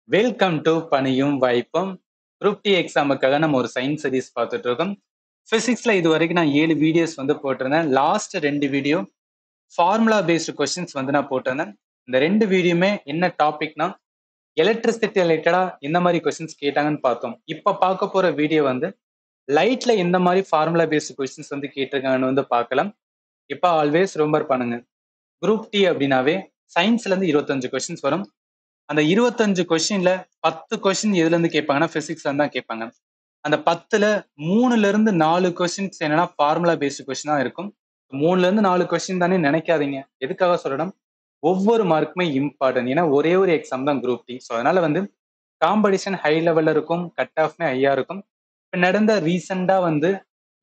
Welcome to பணியும் வாய்ப்பும். Group D எக்ஸாமுக்காக நம்ம ஒரு சயின்ஸ் சீரிஸ் பார்த்துட்டு இருக்கோம். பிசிக்ஸ்ல இது வரைக்கும் நான் 7 வீடியோஸ் போட்டிருந்தேன். Last 2 video formula based questions நான் போட்டிருந்தேன். இந்த 2 வீடியோமே என்ன டாபிக்னா எலக்ட்ரிசிட்டி ரிலேட்டடா எந்த மாதிரி கொஸ்டின்ஸ் கேட்டாங்கன்னு பார்த்தோம். இப்ப பார்க்க போற வீடியோ லைட்ல எந்த மாதிரி ஃபார்முலா பேஸ்டு கொஸ்டின்ஸ் கேட்டிருக்காங்கன்னு பார்க்கலாம். இப்ப ஆல்வேஸ் ரொம்ப பண்ணுங்க. குரூப் டி அப்படின்னாவே சயின்ஸ்ல இருந்து 25 கொஸ்டின்ஸ் வரும். அந்த 25 கொஸ்டின்ல 10 கொஸ்டின் எதுல இருந்து கேட்பாங்கன்னா பிசிக்ஸ்ல இருந்து தான் கேட்பாங்க. அந்த 10ல 3ல இருந்து 4 கொஸ்டின்ஸ் என்னன்னா ஃபார்முலா பேஸ்டு கொஸ்டின் தான் இருக்கும். 3ல இருந்து 4 கொஸ்டின் தானே நினைக்காதீங்க. எதுக்காக சொல்லணும், ஒவ்வொரு மார்க்குமே இம்பார்ட்டன்ட். ஏன்னா ஒரே ஒரு எக்ஸாம் தான் குரூப் டி. ஸோ அதனால காம்படிஷன் ஹை லெவல்ல இருக்கும், கட் ஆஃப்மே ஹையா இருக்கும். இப்போ நடந்த ரீசெண்டா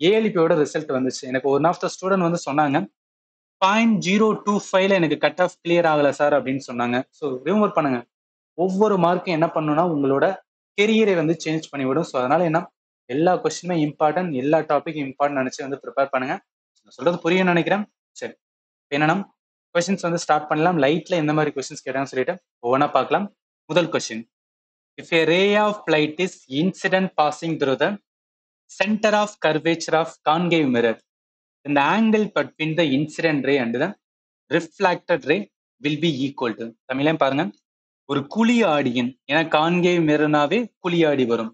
ஏஎல்பியோட ரிசல்ட் வந்துச்சு. எனக்கு ஒன் ஆஃப் த ஸ்டூடெண்ட் சொன்னாங்க 0.025ல எனக்கு கட் ஆஃப் கிளியர் ஆகல சார் அப்படின்னு சொன்னாங்க. ஸோ ரிமூவ் பண்ணுங்க. ஒவ்வொரு மார்க்கும் என்ன பண்ணுன்னா உங்களோட கெரியரை சேஞ்ச் பண்ணிவிடும். ஸோ அதனால என்ன, எல்லா கொஸ்டினுமே இம்பார்ட்டன்ட், எல்லா டாபிக் இம்பார்ட்டன்ட் நினைச்சு ப்ரிப்பேர் பண்ணுங்க. சொல்றது புரியும் நினைக்கிறேன். சரி, என்னன்னா கொஸ்டின்ஸ் ஸ்டார்ட் பண்ணலாம். லைட்ல எந்த மாதிரி கொஸ்டின்ஸ் கேட்டாங்கன்னு சொல்லிட்டு ஒவ்வொன்றா பார்க்கலாம். முதல் question, if a ray of light is incident passing through the center of curvature of concave mirror, then the angle between the incident ray and the reflected ray will be equal to. தமிழையும் பாருங்க. ஒரு குழி ஆடியின், ஏன்னா concave மிரர்னாவே குழி ஆடி வரும்,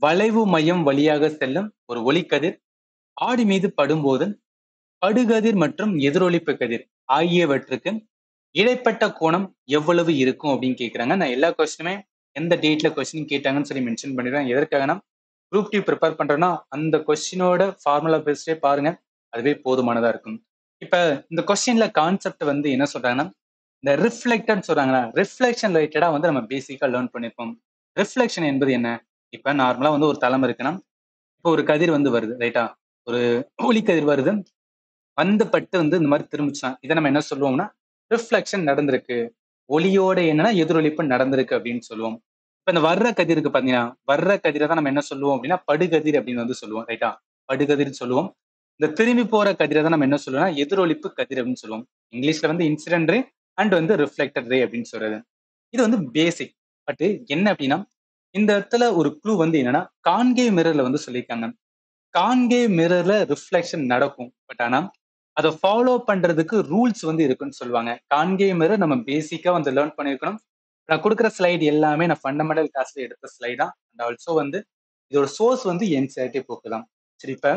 வளைவு மையம் வழியாக செல்லும் ஒரு ஒளிக்கதிர் ஆடி மீது படும்போது படுகதிர் மற்றும் எதிரொலிப்பு கதிர் ஆகியவற்றுக்கு இடைப்பட்ட கோணம் எவ்வளவு இருக்கும் அப்படின்னு கேட்கிறாங்க. நான் எல்லா கொஸ்டினுமே எந்த டேட்ல கொஸ்டின் கேட்டாங்கன்னு சொல்லி மென்ஷன் பண்ணிடுறேன். எதற்காகனா குரூப் டி ப்ரிப்பேர் பண்றேன்னா அந்த கொஸ்டினோட ஃபார்முலா பேஸ்டே பாருங்க, அதுவே போதுமானதா இருக்கும். இப்ப இந்த கொஸ்டின்ல கான்செப்ட் என்ன சொல்றாங்கன்னா, இந்த ரிஃப்ளெக்டட் சொல்றாங்களா, ரிஃப்ளெக்ஷன் ரிலேட்டடா நம்ம பேசிக்கா லேர்ன் பண்ணிருப்போம். ரிஃப்ளெக்ஷன் என்பது என்ன? இப்ப நார்மலா ஒரு தளம் இருக்குன்னா, இப்போ ஒரு கதிர் வருது ரைட்டா, ஒரு ஒளிக்கதிர் வருது, பட்டு இந்த மாதிரி திரும்பிச்சுன்னா இதை நம்ம என்ன சொல்லுவோம்னா ரிஃப்ளெக்ஷன் நடந்திருக்கு. ஒளியோட என்னன்னா எதிரொலிப்பு நடந்திருக்கு அப்படின்னு சொல்லுவோம். இப்ப இந்த வர்ற கதிருக்கு பாத்தீங்கன்னா, வர்ற கதிரை தான் நம்ம என்ன சொல்லுவோம் அப்படின்னா படுகதிர் அப்படின்னு சொல்லுவோம் ரைட்டா, படுகதிர்னு சொல்லுவோம். இந்த திரும்பி போற கதிரை தான் நம்ம என்ன சொல்லுவோம்னா எதிரொலிப்பு கதிர் அப்படின்னு சொல்லுவோம். இங்கிலீஷ்ல incident ray and reflected ray அப்படின்னு சொல்றது. இது பேசிக். பட் என்ன அப்படின்னா இந்த இடத்துல ஒரு க்ளூ என்னன்னா கான்கேவ் மிரர்ல சொல்லியிருக்காங்க. கான்கேவ் மிரர்ல ரிஃப்ளெக்ஷன் நடக்கும், பட் ஆனா அதை ஃபாலோ பண்றதுக்கு ரூல்ஸ் இருக்குன்னு சொல்லுவாங்க. கான்கேவ் மிரர் நம்ம பேசிக்கா லேர்ன் பண்ணிருக்கணும். நான் கொடுக்குற ஸ்லைடு எல்லாமே நான் ஃபண்டமெண்டல் கிளாஸ்ல எடுத்த ஸ்லைட் தான். அண்ட் ஆல்சோ இதோட சோர்ஸ் என்சிஆர்டி புக் தான். சரி, இப்ப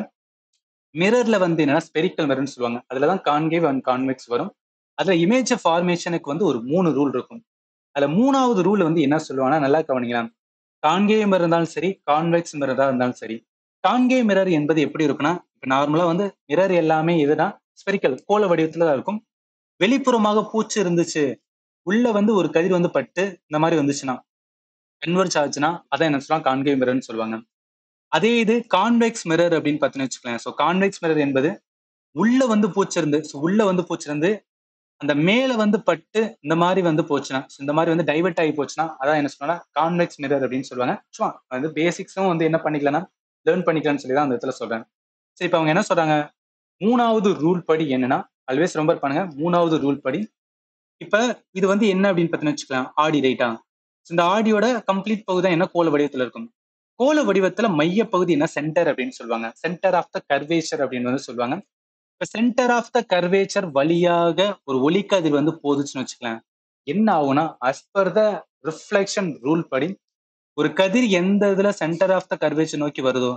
மிரர்ல என்னன்னா ஸ்பெரிக்கல் மிரர்னு சொல்லுவாங்க. அதுலதான் கான்கேவ் அண்ட் கான்வெக்ஸ் வரும். அதுல இமேஜ் ஃபார்மேஷனுக்கு ஒரு 3 ரூல் இருக்கும். அதுல 3வது ரூல் என்ன சொல்லுவாங்கன்னா, நல்லா கவனிக்கலாம். கான்கேவ் மிரர் இருந்தாலும் சரி, கான்வெக்ஸ் மிரரா இருந்தாலும் சரி, கான்கேவ் மிரர் என்பது எப்படி இருக்குன்னா, இப்ப நார்மலா மிரர் எல்லாமே எதுனா ஸ்பெரிக்கல் கோள வடிவத்துல தான் இருக்கும். வெளிப்புறமாக பூச்சு இருந்துச்சு, உள்ள ஒரு கதிர் பட்டு இந்த மாதிரி வந்துச்சுன்னா, கன்வெர்ஜ் ஆச்சுன்னா அதான் என்ன சொல்லலாம், கான்கேவ் மிரர்னு சொல்லுவாங்க. அதே இது கான்வெக்ஸ் மிரர் அப்படின்னு பார்த்தீங்கன்னு வச்சுக்கலாம். ஸோ கான்வெக்ஸ் மிரர் என்பது உள்ள பூச்சு இருந்து, உள்ள பூச்சு இருந்து அந்த மேல பட்டு இந்த மாதிரி போச்சுன்னா, இந்த மாதிரி டைவர்ட் ஆகி போச்சுன்னா அதான் என்ன சொல்லலாம், கான்வெக்ஸ் மிரர் அப்படின்னு சொல்லுவாங்க. சும்மா பேசிக்ஸும் என்ன பண்ணிக்கலாம்னா லேர்ன் பண்ணிக்கலாம்னு சொல்லி தான் அந்த இடத்துல சொல்றேன். சரி, இப்ப அவங்க என்ன சொல்றாங்க, 3வது ரூல் படி என்னன்னா, ஆல்வேஸ் ரொம்ப பண்ணுங்க, 3வது ரூல் படி இப்ப இது என்ன அப்படின்னு பார்த்தீங்கன்னு வச்சுக்கலாம், ஆடி ரைட்டா. இந்த ஆடியோட கம்ப்ளீட் பகுதி தான் என்ன கோள வடிவத்துல இருக்கும். கோள வடிவத்துல மைய பகுதி என்ன சென்டர் அப்படின்னு சொல்லுவாங்க. சென்டர் ஆஃப் த கர்வேச்சர் அப்படின்னு சொல்லுவாங்க. இப்ப சென்டர் ஆஃப் த கர்வேச்சர் வழியாக ஒரு ஒளிக்கதிர் போகுதுன்னு வச்சுக்கலாம், என்ன ஆகும்னா as per the reflection rule படி ஒரு கதிர் எந்த இதுல சென்டர் ஆஃப் த கர்வேச்சர் நோக்கி வருதோ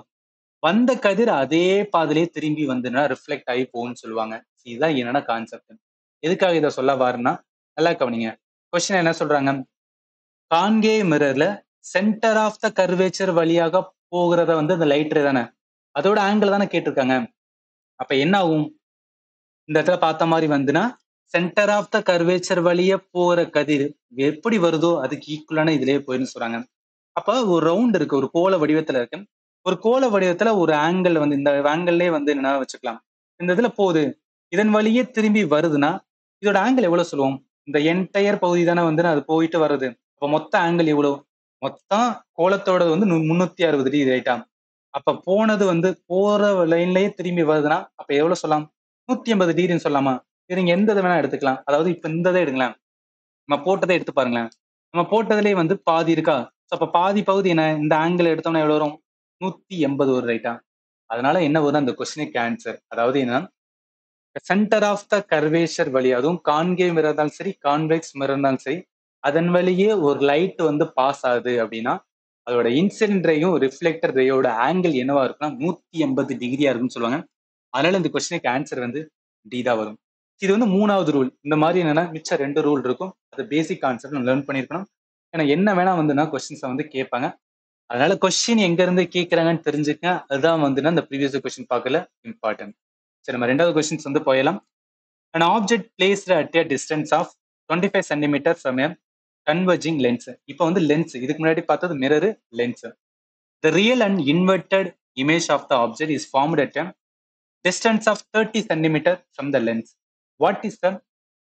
வந்த கதிர் அதே பாதையிலே திரும்பி ரிஃப்ளெக்ட் ஆகி போகும்னு சொல்லுவாங்க. இதுதான் என்னன்னா கான்செப்ட். எதுக்காக இதை சொல்ல வாருன்னா, நல்லா கவனிங்க. கொஸ்டின் என்ன சொல்றாங்க, கான்கேவ் மிரர்ல சென்டர் ஆஃப் த கர்வேச்சர் வழியாக போகிறத அந்த லைட் ரே தானே, அதோட ஆங்கிள் தானே கேட்டிருக்காங்க. அப்ப என்ன ஆகும், இந்த இடத்துல பார்த்த மாதிரி சென்டர் ஆஃப் த கர்வேச்சர் வழிய போற கதிர் எப்படி வருதோ அதுக்கு ஈக்குவலான இதுலயே போயிருன்னு சொல்றாங்க. அப்ப ஒரு ரவுண்ட் இருக்கு, ஒரு கோள வடிவத்துல இருக்கு. ஒரு கோள வடிவத்துல ஒரு ஆங்கிள் இந்த ஆங்கிள்லயே என்ன வச்சுக்கலாம், இந்த இதுல போகுது, இதன் வழியே திரும்பி வருதுன்னா இதோட ஆங்கிள் எவ்வளவு சொல்லுவோம், இந்த என்டையர் பகுதி தானே அது போயிட்டு வருது. அப்ப மொத்த ஆங்கிள் எவ்வளவு, மொத்தம் கோலத்தோட 360 டிகிரி ரைட்டா. அப்ப போனது போற லைன்லயே திரும்பி வருதுன்னா அப்ப எவ்வளவு சொல்லலாம், 180 டிகிரின்னு சொல்லலாமா. இது நீங்க எந்த இதை வேணா எடுத்துக்கலாம். அதாவது இப்ப இந்த இதை எடுங்களேன், நம்ம போட்டதை எடுத்து பாருங்களேன். நம்ம போட்டதுலயே வந்து பாதி இருக்கா? ஸோ அப்ப பாதி பகுதி என்ன? இந்த ஆங்கிள் எடுத்தோம்னா எவ்வளவு வரும்? 180 வரும் ரைட்டா? அதனால என்ன வரும் அந்த கொஸ்டினுக்கு ஆன்சர். அதாவது என்னன்னா, சென்டர் ஆஃப் த கர்வேச்சர் வழி, அதுவும் கான்கேவ் மிரர் இருந்தாலும் சரி, கான்வெக்ஸ் மிரர் இருந்தாலும் சரி, அதன் வழியே ஒரு லைட் வந்து பாஸ் ஆகுது அப்படின்னா, அதோட இன்சிடென்ட் ரேயும் ரிஃப்ளெக்டர் ரேயோட ஆங்கிள் என்னவா இருக்குன்னா 180 டிகிரியா இருக்குன்னு சொல்லுவாங்க. அதனால இந்த கொஸ்டினுக்கு ஆன்சர் வந்து டி தான் வரும். இது வந்து 3வது ரூல். இந்த மாதிரி என்னன்னா மிச்சம் 2 ரூல் இருக்கும். அது பேசிக் கான்செப்ட் நம்ம லேர்ன் பண்ணியிருக்கணும். ஏன்னா என்ன வேணா வந்துன்னா கொஸ்டின்ஸை வந்து கேட்பாங்க. அதனால கொஸ்டின் எங்க இருந்து கேட்கறாங்கன்னு தெரிஞ்சுக்க. அதுதான் வந்துன்னா இந்த ப்ரீவியஸ் கொஸ்டின் பார்க்கல இம்பார்ட்டன்ட். சரி, நம்ம 2வது கொஸ்டின்ஸ் வந்து போயிடலாம். An object placed at a distance of 25 centimeter from a converging lens. இப்போ வந்து லென்ஸ், இதுக்கு முன்னாடி பார்த்தது mirror, lens. The real and inverted image of the object is formed at a distance of 30 centimeter from the lens. What is the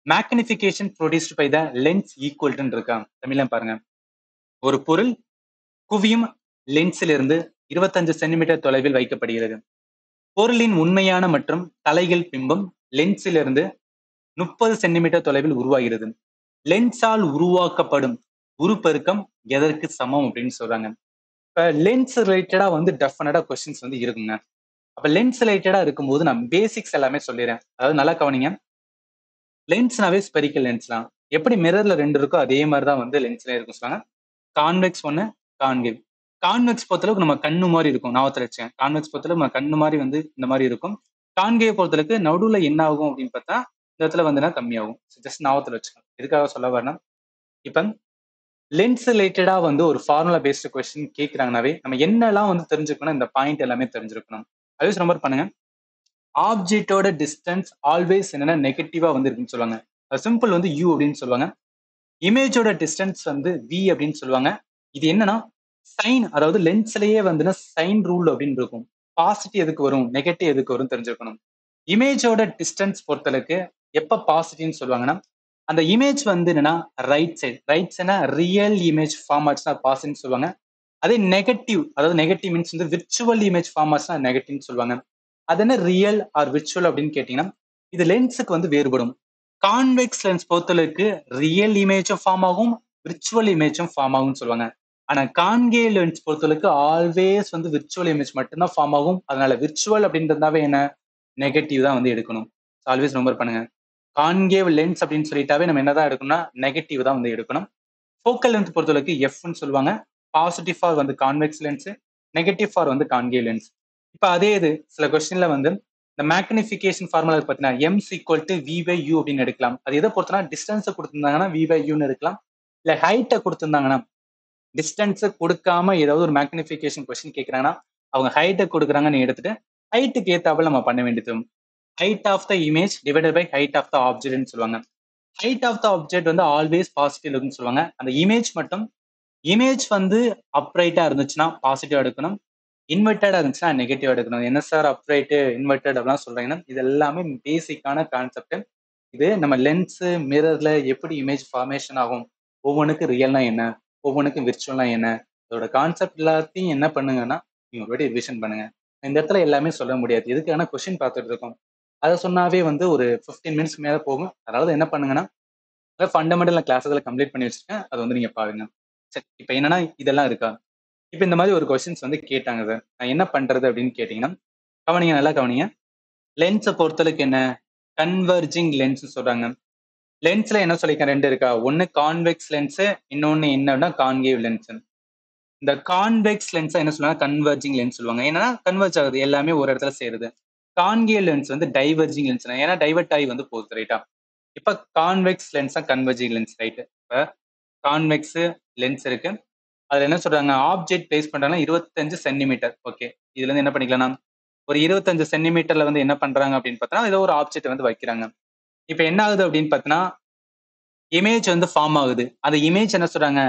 magnification produced by the lens equal to இருக்கா? தமிழ்ல பாருங்க. ஒரு பொருள் குவியும் லென்ஸிலிருந்து 25 centimetre தொலைவில் வைக்கப்படுகிறது. பொருளின் உண்மையான மற்றும் தலைகீழ் பிம்பம் லென்ஸிலிருந்து 30 சென்டிமீட்டர் தொலைவில் உருவாகிறது. லென்ஸால் உருவாக்கப்படும் உருப்பெருக்கம் எதற்கு சமம் அப்படின்னு சொல்றாங்க. இப்ப லென்ஸ் ரிலேட்டடா வந்து டெஃபினட்டா கொஸ்டின்ஸ் வந்து இருக்குங்க. அப்ப லென்ஸ் ரிலேட்டடா இருக்கும்போது நான் பேசிக்ஸ் எல்லாமே சொல்லிடுறேன். அதாவது நல்லா கவனிங்க. லென்ஸ்னாவே ஸ்பெரிக்கல் லென்ஸ் தான். எப்படி மிரர்ல 2 இருக்கோ அதே மாதிரி தான் வந்து லென்ஸ்ல இருக்கும் சொல்றாங்க. கான்வெக்ஸ் ஒன்னு, கான்கேவ். கான்வெக்ஸ் பொறுத்தளவுக்கு நம்ம கண்ணு மாதிரி இருக்கும். ஞாபகத்துல வச்சேன். கான்வெக்ஸ் பொறுத்தளவுக்கு நம்ம கண்ணு மாதிரி வந்து இந்த மாதிரி இருக்கும். கான்கேவ் பொறுத்தளவுக்கு நடுவுல என்ன ஆகும் அப்படின்னு பார்த்தா இந்த இடத்துல வந்துன்னா கம்மியாகும். ஜஸ்ட் ஞாபகத்துல வச்சுக்கோங்க. எதுக்காக சொல்ல வரேன்னா, இப்ப லென்ஸ் ரிலேட்டடா வந்து ஒரு ஃபார்முலா பேஸ்டு கொஸ்டின் கேட்கறாங்கனாவே நம்ம என்னெல்லாம் வந்து தெரிஞ்சுக்கணும், இந்த பாயிண்ட் எல்லாமே தெரிஞ்சிருக்கணும். அதே நம்பர் பண்ணுங்க. ஆப்ஜெக்டோட டிஸ்டன்ஸ் ஆல்வேஸ் என்னன்னா நெகட்டிவா வந்து இருக்குன்னு சொல்லுவாங்க. சிம்பிள் வந்து யூ அப்படின்னு சொல்லுவாங்க. இமேஜோட டிஸ்டன்ஸ் வந்து வி அப்படின்னு சொல்லுவாங்க. இது என்னன்னா சைன், அதாவது லென்ஸ்லயே வந்துன்னா சைன் ரூல் அப்படின்னு இருக்கும். பாசிட்டிவ் எதுக்கு வரும், நெகட்டிவ் எதுக்கு வரும் தெரிஞ்சுக்கணும். இமேஜோட டிஸ்டன்ஸ் பொறுத்தளவுக்கு எப்ப பாசிட்டிவ்னு சொல்லுவாங்கன்னா, அந்த இமேஜ் வந்து என்னன்னா ரைட் சைடு, ரைட் சைடுனா ரியல் இமேஜ் ஃபார்ம் ஆச்சுன்னா பாசிட்டிவ்னு சொல்லுவாங்க. அதே நெகட்டிவ், அதாவது நெகட்டிவ் மீன்ஸ் வந்து விர்ச்சுவல் இமேஜ் ஃபார்ம் ஆச்சுன்னா நெகட்டிவ்னு சொல்லுவாங்க. அது என்ன ரியல் ஆர் விர்ச்சுவல் அப்படின்னு கேட்டீங்கன்னா, இது லென்ஸுக்கு வந்து வேறுபடும். கான்வெக்ஸ் லென்ஸ் பொறுத்தளவுக்கு ரியல் இமேஜும் ஃபார்ம் ஆகும், விர்ச்சுவல் இமேஜும் ஃபார்ம் ஆகும்னு சொல்லுவாங்க. ஆனா கான்கேவ் லென்ஸ் பொறுத்தளவுக்கு ஆல்வேஸ் வந்து விர்ச்சுவல் இமேஜ் மட்டும்தான் ஃபார்ம் ஆகும். அதனால விர்ச்சுவல் அப்படின்றதாவே என்ன, நெகட்டிவ் தான் வந்து எடுக்கணும். ஆல்வேஸ் நம்பர் பண்ணுங்க. கான்கேவ் லென்ஸ் அப்படின்னு சொல்லிட்டாவே நம்ம என்னதான் எடுக்கணும்னா நெகட்டிவ் தான் வந்து எடுக்கணும். ஃபோக்கல் லென்த் பொறுத்தளவுக்கு எஃப்னு சொல்லுவாங்க. பாசிட்டிவ் ஃபார் வந்து கான்வெக்ஸ் லென்ஸ், நெகட்டிவ் ஃபார் வந்து கான்கேவ் லென்ஸ். இப்போ அதே இது சில கொஸ்டின்ல வந்து இந்த மேக்னிஃபிகேஷன் ஃபார்முலா பார்த்தீங்கன்னா எம்ஸ் equal to v by u அப்படின்னு எடுக்கலாம். அது எதை பொறுத்தனா டிஸ்டன்ஸை கொடுத்துருந்தாங்கன்னா வி பை யூன்னு எடுக்கலாம். இல்லை ஹைட்டை கொடுத்துருந்தாங்கன்னா, டிஸ்டன்ஸை கொடுக்காம ஏதாவது ஒரு மேக்னிஃபிகேஷன் கொஸ்டின் கேட்குறாங்கன்னா அவங்க ஹைட்டை கொடுக்குறாங்கன்னு எடுத்துட்டு ஹைட்டுக்கு ஏத்தாப்புல நம்ம பண்ண வேண்டியது. Height of the image divided by height of the ஆப்ஜெக்ட்னு சொல்லுவாங்க. ஹைட் ஆஃப் த ஆப்ஜெக்ட் வந்து ஆல்வேஸ் பாசிட்டிவ் இருக்குன்னு சொல்லுவாங்க. அந்த இமேஜ் மட்டும், இமேஜ் வந்து அப்ரைட்டா இருந்துச்சுன்னா பாசிட்டிவ் எடுக்கணும், இன்வெர்டடா இருந்துச்சுன்னா நெகட்டிவ் எடுக்கணும். என்ன சார் அப்ரைட்டு இன்வெர்டட் அப்படிலாம் சொல்றீங்கன்னா, இது எல்லாமே பேசிக்கான கான்செப்ட். இது நம்ம லென்ஸ் மிரர்ல எப்படி இமேஜ் ஃபார்மேஷன் ஆகும், ஒவ்வொன்றுக்கு ரியல்னா என்ன, ஒவ்வொன்றுக்கு விர்ச்சுவல்னா என்ன, அதோட கான்செப்ட் எல்லாத்தையும் என்ன பண்ணுங்கன்னா நீங்க ஒரு வாட்டி ரிவிஷன் பண்ணுங்க. இந்த இடத்துல எல்லாமே சொல்ல முடியாது. எதுக்கான கொஸ்டின் பார்த்துட்டு இருக்கோம். அதை சொன்னாவே வந்து ஒரு 15 மினிட்ஸ் மேல போகும். அதாவது என்ன பண்ணுங்கன்னா, ஃபண்டமெண்டல் கிளாஸஸ்ல கம்ப்ளீட் பண்ணி வச்சிருக்கேன். அதை வந்து நீங்க பாருங்க. சரி, இப்போ என்னன்னா இதெல்லாம் இருக்கா? இப்போ இந்த மாதிரி ஒரு கொஸ்டின்ஸ் வந்து கேட்டாங்க சார், நான் என்ன பண்றது அப்படின்னு கேட்டீங்கன்னா, கவனிங்க, நல்லா கவனிங்க. லென்ஸை பொறுத்தளவுக்கு என்ன, கன்வர்ஜிங் லென்ஸ் சொல்றாங்க. லென்ஸ்ல என்ன சொல்லிருக்கேன், 2 இருக்கா? ஒன்னு கான்வெக்ஸ் லென்ஸ், இன்னொன்னு என்னன்னா கான்கேவ் லென்ஸ். இந்த கான்வெக்ஸ் லென்ஸ் என்ன சொல்லுவாங்க, கன்வர்ஜிங் லென்ஸ் சொல்லுவாங்க. ஏன்னா கன்வெர்ஜ் ஆகுது, எல்லாமே ஒரு இடத்துல சேருது. கான்கேவ் லென்ஸ் வந்து டைவர்ஜிங் லென்ஸ், ஏன்னா டைவர்ட் ஆகி வந்து போகுது ரைட்டா. இப்ப கான்வெக்ஸ் லென்ஸ் தான் கன்வர்ஜிங் லென்ஸ் ரைட். இப்ப கான்வெக்ஸ் லென்ஸ் இருக்கு. அதுல என்ன சொல்றாங்க, ஆப்ஜெக்ட் பிளேஸ் பண்றாங்கன்னா 25 சென்டிமீட்டர். ஓகே, இதுல இருந்து என்ன பண்ணிக்கலாம், ஒரு 25 சென்டிமீட்டர்ல வந்து என்ன பண்றாங்க அப்படின்னு பார்த்தோம்னா ஏதோ ஒரு ஆப்ஜெக்ட் வந்து வைக்கிறாங்க. இப்ப என்ன ஆகுது அப்படின்னு பார்த்தோன்னா, இமேஜ் வந்து ஃபார்ம் ஆகுது. அந்த இமேஜ் என்ன சொல்றாங்க,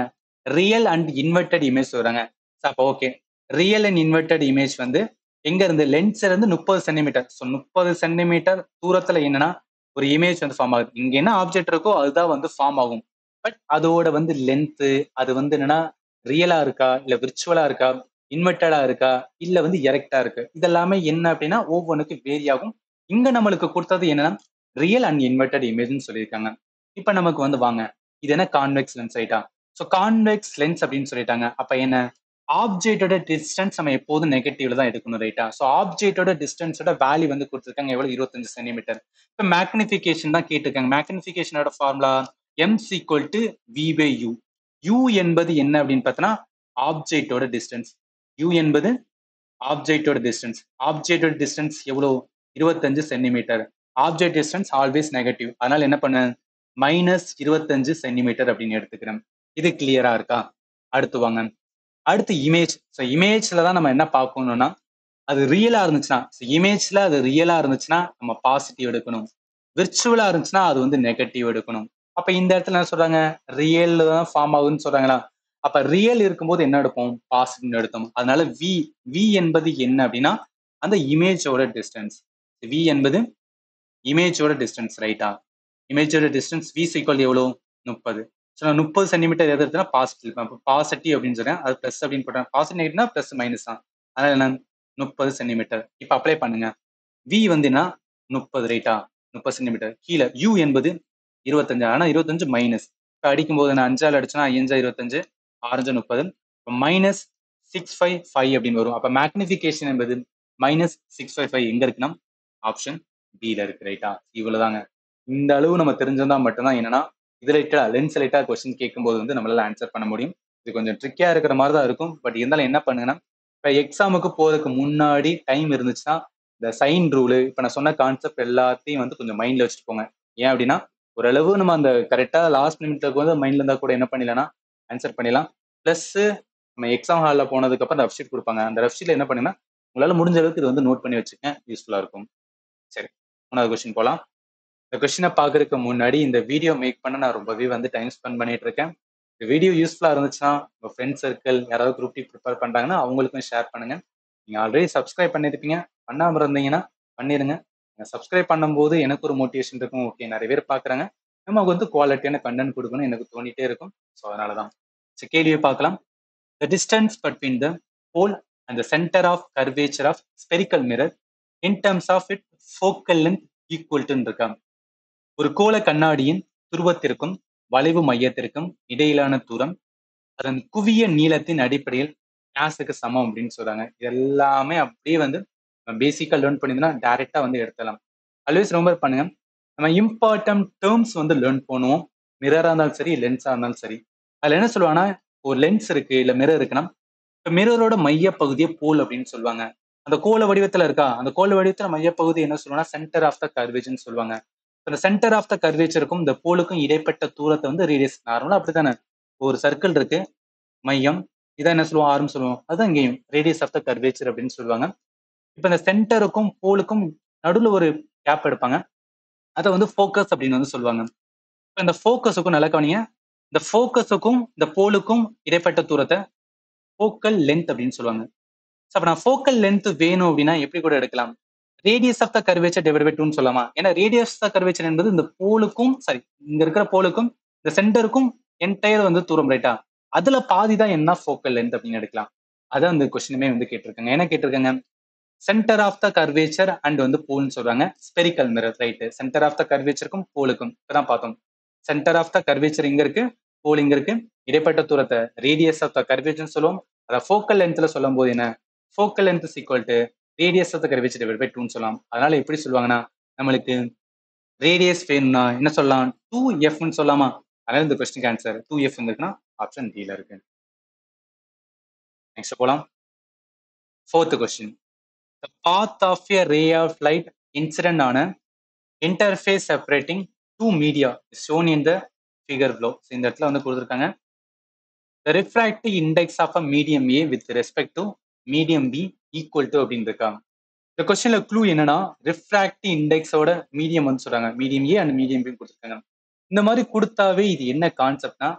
ரியல் அண்ட் இன்வெர்டட் இமேஜ் சொல்றாங்க. அப்ப okay, real and inverted image வந்து எங்க இருந்து, லென்ஸ்ல இருந்து 30 சென்டிமீட்டர். ஸோ 30 சென்டிமீட்டர் தூரத்துல என்னன்னா ஒரு இமேஜ் வந்து ஃபார்ம் ஆகுது. இங்க என்ன ஆப்ஜெக்ட் இருக்கோ அதுதான் வந்து ஃபார்ம் ஆகும். பட் அதோட வந்து லென்த், அது வந்து என்னன்னா ரியலா இருக்கா, இல்ல விர்ச்சுவலா இருக்கா, இன்வெர்டடா இருக்கா, இல்ல வந்து எரெக்டா இருக்கு, இதெல்லாமே என்ன அப்படின்னா ஒவ்வொன்றுக்கு வேரி ஆகும். இங்க நம்மளுக்கு கொடுத்தது என்னன்னா ரியல் அண்ட் இன்வெர்டட் இமேஜ்னு சொல்லியிருக்காங்க. இப்ப நமக்கு வந்து வாங்க, இது என்ன கான்வெக்ஸ் லென்ஸ் ரைட்டா. ஸோ கான்வெக்ஸ் லென்ஸ் அப்படின்னு சொல்லிட்டாங்க. அப்ப என்ன, ஆப்ஜெக்டோட டிஸ்டன்ஸ் நம்ம எப்போதும் நெகட்டிவ்ல தான் எடுக்கணும், ரைட்டா? ஸோ ஆப்ஜெக்டோட டிஸ்டன்ஸோட வேல்யூ வந்து கொடுத்துருக்காங்க எவ்வளவு, 25 சென்டிமீட்டர். இப்போ மேக்னிஃபிகேஷன் தான் கேட்டிருக்காங்க. மேக்னிஃபிகேஷனோட formula m equal to v by u. u என்பது என்ன அப்படின்னு பார்த்தோன்னா ஆப்ஜெக்டோட டிஸ்டன்ஸ். u என்பது ஆப்ஜெக்டோட டிஸ்டன்ஸ். ஆப்ஜெக்டோட டிஸ்டன்ஸ் எவ்வளவு, 25 centimetre. Object distance always negative, அதனால என்ன பண்ண, -25 சென்டிமீட்டர் அப்படின்னு எடுத்துக்கிறேன். இது கிளியரா இருக்கா? அடுத்து வாங்க, அடுத்து இமேஜ். ஸோ இமேஜ்ல தான் நம்ம என்ன பார்க்கணும்னா, அது ரியலா இருந்துச்சுன்னா, இமேஜ்ல அது ரியலா இருந்துச்சுன்னா நம்ம பாசிட்டிவ் எடுக்கணும். விர்ச்சுவலா இருந்துச்சுன்னா அது வந்து நெகட்டிவ் எடுக்கணும். அப்ப இந்த இடத்துல என்ன சொல்றாங்க, ரியல் தான் ஃபார்ம் ஆகுதுன்னு சொல்றாங்களா? அப்ப ரியல் இருக்கும்போது என்ன எடுப்போம், பாசிட்டிவ் எடுத்தோம். அதனால வி என்பது என்ன அப்படின்னா அந்த இமேஜோட டிஸ்டன்ஸ். வி என்பது இமேஜோட டிஸ்டன்ஸ், ரைட்டா? இமேஜோட டிஸ்டன்ஸ் வி ஈக்குவல் எவ்வளவு, 30. ஸோ நான் 30 சென்டிமீட்டர் எது எடுத்தா பாசிட்டிவ். இப்போ பாசிட்டிவ் அப்படின்னு சொல்றேன், அது பிளஸ் அப்படின்னு போட்டேன். பாசிட்டிவ் நெகட்டிவ்னா பிளஸ் மைனஸ் தான். அதனால என்ன, 30 சென்டிமீட்டர். இப்போ அப்ளை பண்ணுங்க. வி வந்து என்ன, 30, ரைட்டா? 30 சென்டிமீட்டர். கீழே யூ என்பது 25. ஆனா 25 மைனஸ். இப்போ அடிக்கும்போது நான் 5ஆல் அடிச்சேன்னா 5 25, 6 30, மைனஸ் 655 அப்படின்னு வரும். அப்ப மேக்னிஃபிகேஷன் என்பது -655 எங்க இருக்குன்னா ஆப்ஷன் பில இருக்கு, ரைட்டா? இவ்வளவுதாங்க. இந்த அளவு நம்ம தெரிஞ்சிருந்தா மட்டும்தான் என்னன்னா இது ரிலேட்டடா லென்ஸ் ரிலேட்டடா கொஸ்டின் கேட்கும்போது வந்து நம்மளால ஆன்சர் பண்ண முடியும். இது கொஞ்சம் ட்ரிக்கியா இருக்கிற மாதிரி தான் இருக்கும். பட் இருந்தாலும் என்ன பண்ணுங்கன்னா, இப்போ எக்ஸாமுக்கு போறதுக்கு முன்னாடி டைம் இருந்துச்சுன்னா இந்த சைன் ரூலு, இப்போ நான் சொன்ன கான்செப்ட் எல்லாத்தையும் வந்து கொஞ்சம் மைண்ட்ல வச்சுட்டு போங்க. ஏன் அப்படின்னா ஓரளவு நம்ம அந்த கரெக்டா லாஸ்ட் மினிட்க்கு வந்து மைண்ட்ல இருந்தா கூட என்ன பண்ணிடலாம்னா ஆன்சர் பண்ணிடலாம். பிளஸ் நம்ம எக்ஸாம் ஹாலில் போனதுக்கு அப்புறம் ரஃப் ஷீட் கொடுப்பாங்க. அந்த ரஃப் ஷீட்ல என்ன பண்ணுங்கன்னா உங்களால முடிஞ்ச அளவுக்கு இது வந்து நோட் பண்ணி வச்சுக்க, யூஸ்ஃபுல்லா இருக்கும். சரி, 3வது கொஸ்டின் போலாம். இந்த கொஸ்டினை பார்க்கறதுக்கு முன்னாடி இந்த வீடியோ மேக் பண்ண நான் ரொம்பவே வந்து டைம் ஸ்பெண்ட் பண்ணிட்டு இருக்கேன். இந்த வீடியோ யூஸ்ஃபுல்லா இருந்துச்சுன்னா உங்க ஃப்ரெண்ட்ஸ் சர்க்கிள் யாராவது குரூப் டி ப்ரிப்பேர் பண்றாங்கன்னா அவங்களுக்கும் ஷேர் பண்ணுங்க. நீங்க ஆல்ரெடி சப்ஸ்கிரைப் பண்ணிருப்பீங்க, பண்ணாம இருந்தீங்கன்னா பண்ணிருங்க. சப்ஸ்கிரைப் பண்ணும்போது எனக்கு ஒரு மோட்டிவேஷன் இருக்கும். ஓகே, நிறைய பேர் பாக்குறாங்க, நமக்கு வந்து குவாலிட்டியான கண்டென்ட் கொடுக்கணும் எனக்கு தோணிட்டே இருக்கும். ஸோ அதனாலதான். சரி, கேள்வியை பார்க்கலாம். The distance between the pole and the center of curvature of spherical mirror in terms of its focal length equal to இருக்கா? ஒரு கோள கண்ணாடியின் துருவத்திற்கும் வளைவு மையத்திற்கும் இடையிலான தூரம் அதன் குவிய நீளத்தின் அடிப்படையில் கிளாஸுக்கு சமம் அப்படின்னு சொல்றாங்க. இது எல்லாமே அப்படியே வந்து பேசிக்கா லேர்ன் பண்ணிருந்தா டைரக்டா வந்து எடுத்துடலாம். ஆல்வேஸ் ரொம்ப பண்ணுங்க, நம்ம இம்பார்ட்டன்ட் டேர்ம்ஸ் வந்து லேர்ன் பண்ணுவோம். மிரரா இருந்தாலும் சரி, லென்ஸா இருந்தாலும் சரி. அதுல என்ன சொல்லுவாங்கன்னா, ஒரு லென்ஸ் இருக்கு இல்ல மிரர் இருக்குன்னா, இப்ப மிரரோட மைய பகுதியை போல் அப்படின்னு சொல்லுவாங்க. அந்த கோள வடிவத்துல இருக்கா, அந்த கோள வடிவத்துல மையப்பகுதி என்ன சொல்லுவாங்கன்னா சென்டர் ஆஃப் த கர்வேச்சர்னு சொல்லுவாங்க. அந்த சென்டர் ஆஃப் த கர்வேச்சருக்கும் இந்த போலுக்கும் இடைப்பட்ட தூரத்தை வந்து ரேடியஸ். நார்மலா அப்படித்தானே, ஒரு சர்க்கிள் இருக்கு, மையம், இதான் என்ன சொல்லுவோம், ஆர்ம் சொல்லுவோம். அதுதான் இங்கேயும் ரேடியஸ் ஆஃப் த கர்வேச்சர் அப்படின்னு சொல்லுவாங்க. இப்ப இந்த சென்டருக்கும் போலுக்கும் நடுவுல ஒரு கேப் எடுப்பாங்க, அதை வந்து ஃபோக்கஸ் அப்படின்னு வந்து சொல்லுவாங்க. இப்ப இந்த ஃபோக்கஸுக்கும் நல்லா கவனிங்க, இந்த ஃபோக்கஸுக்கும் இந்த போலுக்கும் இடைப்பட்ட தூரத்தை ஃபோக்கல் லென்த் அப்படின்னு சொல்லுவாங்க. அப்ப நான் ஃபோக்கல் லென்த் வேணும் அப்படின்னா எப்படி கூட எடுக்கலாம், radius of the curvature divide by 2 சொல்லலாமா? ஏன்னா ரேடியஸ் ஆஃப் த கர்வேச்சர் என்பது இந்த போலுக்கும் சரி, இங்க இருக்கிற போலுக்கும் இந்த சென்டருக்கும் என்டையர் வந்து தூரம், ரைட்டா? அதுல பாதி தான் என்ன ஃபோக்கல் லென்த் அப்படின்னு எடுக்கலாம். அதான் இந்த கொஸ்டினுமே வந்து கேட்டிருக்காங்க. என்ன கேட்டிருக்காங்க, centre of the curvature and வந்து போல்னு சொல்றாங்க. Spherical mirror, right? Centre of the கர்வேச்சருக்கும் போலுக்கும் இப்பதான் பார்த்தோம். சென்டர் ஆஃப் த கர்வேச்சர் இங்க இருக்கு, போல் இங்க இருக்கு. இடைப்பட்ட தூரத்தை ரேடியஸ் ஆஃப் த கர்வேச்சர் சொல்லுவோம். அதை ஃபோக்கல் லென்த்ல சொல்லும் போது என்ன, focal length is equal to radius of the curvature divide by 2 சொல்லலாம். அதனால எப்படி சொல்லுவாங்கன்னா, நம்மளுக்கு ரேடியஸ் வேணும்னா என்ன சொல்லலாம், 2f சொல்லலாமா? அதனால இந்த கொஸ்டின் ஆன்சர் 2f இருக்குன்னா ஆப்ஷன் டி ல இருக்கு. நெக்ஸ்ட் போலாம். 4th question. The path of a ray of light incident on a interface separating two media is shown in the figure below. So இந்த இடத்துல வந்து கொடுத்திருக்காங்க, the refractive index of a medium A with respect to medium B equal to அப்படின்னு இருக்காங்க. இந்த கொஸ்டின்ல clue என்னன்னா, refractive இண்டெக்ஸோட medium வந்து சொல்றாங்க, medium A and medium B கொடுத்துருக்காங்க. இந்த மாதிரி கொடுத்தாவே இது என்ன கான்செப்ட்னா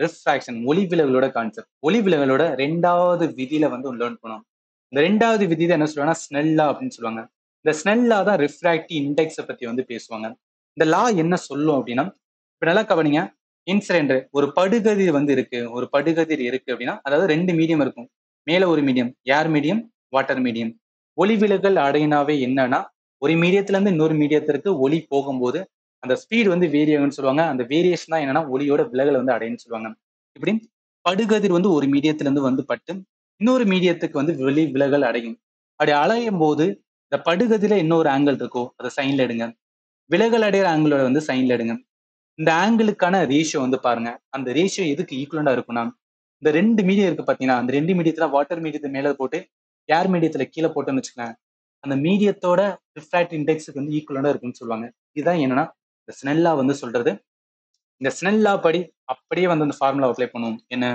ரிஃப்ராக்ஷன், ஒளி விலகலோட கான்செப்ட். ஒளி விலகலோட 2வது விதியில வந்து லேர்ன் பண்ணும். இந்த 2வது விதி தான் என்ன சொல்லுவாங்கன்னா ஸ்னெல்லா அப்படின்னு சொல்லுவாங்க. இந்த ஸ்னெல்லா தான் ரிஃப்ராக்டிவ் இண்டெக்ஸை பத்தி வந்து பேசுவாங்க. இந்த லா என்ன சொல்லும் அப்படின்னா, இப்ப நல்லா கவனிங்க, இன்சிடென்ட் ஒரு படுகதிர் வந்து இருக்கு, ஒரு படுகதிர் இருக்கு அப்படின்னா, அதாவது 2 மீடியம் இருக்கும். மேல ஒரு மீடியம் ஏர் மீடியம், வாட்டர் மீடியம். ஒளி விலகல் அடையினாவே என்னன்னா, ஒரு மீடியத்துல இருந்து இன்னொரு மீடியத்திற்கு ஒளி போகும்போது அந்த ஸ்பீடு வந்து வேரி ஆகும்னு சொல்லுவாங்க. அந்த வேரியேஷன் தான் என்னன்னா ஒளியோட விலகல் வந்து அடையும்னு சொல்லுவாங்க. இப்படி படுகதிர் வந்து ஒரு மீடியத்துல இருந்து வந்து பட்டு இன்னொரு மீடியத்துக்கு வந்து விலகல் அடையும். அப்படி அலையும் போது இந்த படுகதில இன்னொரு ஆங்கிள் இருக்கோ அதை சைன்ல எடுங்க. விலகல் அடைகிற ஆங்கிளோட வந்து சைன்ல எடுங்க. இந்த ஆங்கிளுக்கான ரேஷியோ வந்து பாருங்க. அந்த ரேஷியோ எதுக்கு ஈக்குவலண்டா இருக்கும்னா, இந்த 2 மீடியம் இருக்கு பாத்தீங்கன்னா, அந்த 2 மீடியத்துல வாட்டர் மீடியத்தை மேல போட்டு ஏர் மீடியத்துல கீழே போட்டோம்னு வச்சுக்கோங்க, அந்த மீடியத்தோட ரிஃப்ராக்டிவ் இண்டெக்ஸுக்கு வந்து ஈக்குவலண்டா இருக்கும்னு சொல்லுவாங்க. இதுதான் என்னன்னா இந்த ஸ்னெல்லா வந்து சொல்றது. இந்த ஸ்னெல்லா படி அப்படியே வந்து அந்த ஃபார்முலா அப்ளை பண்ணுவோம். என்ன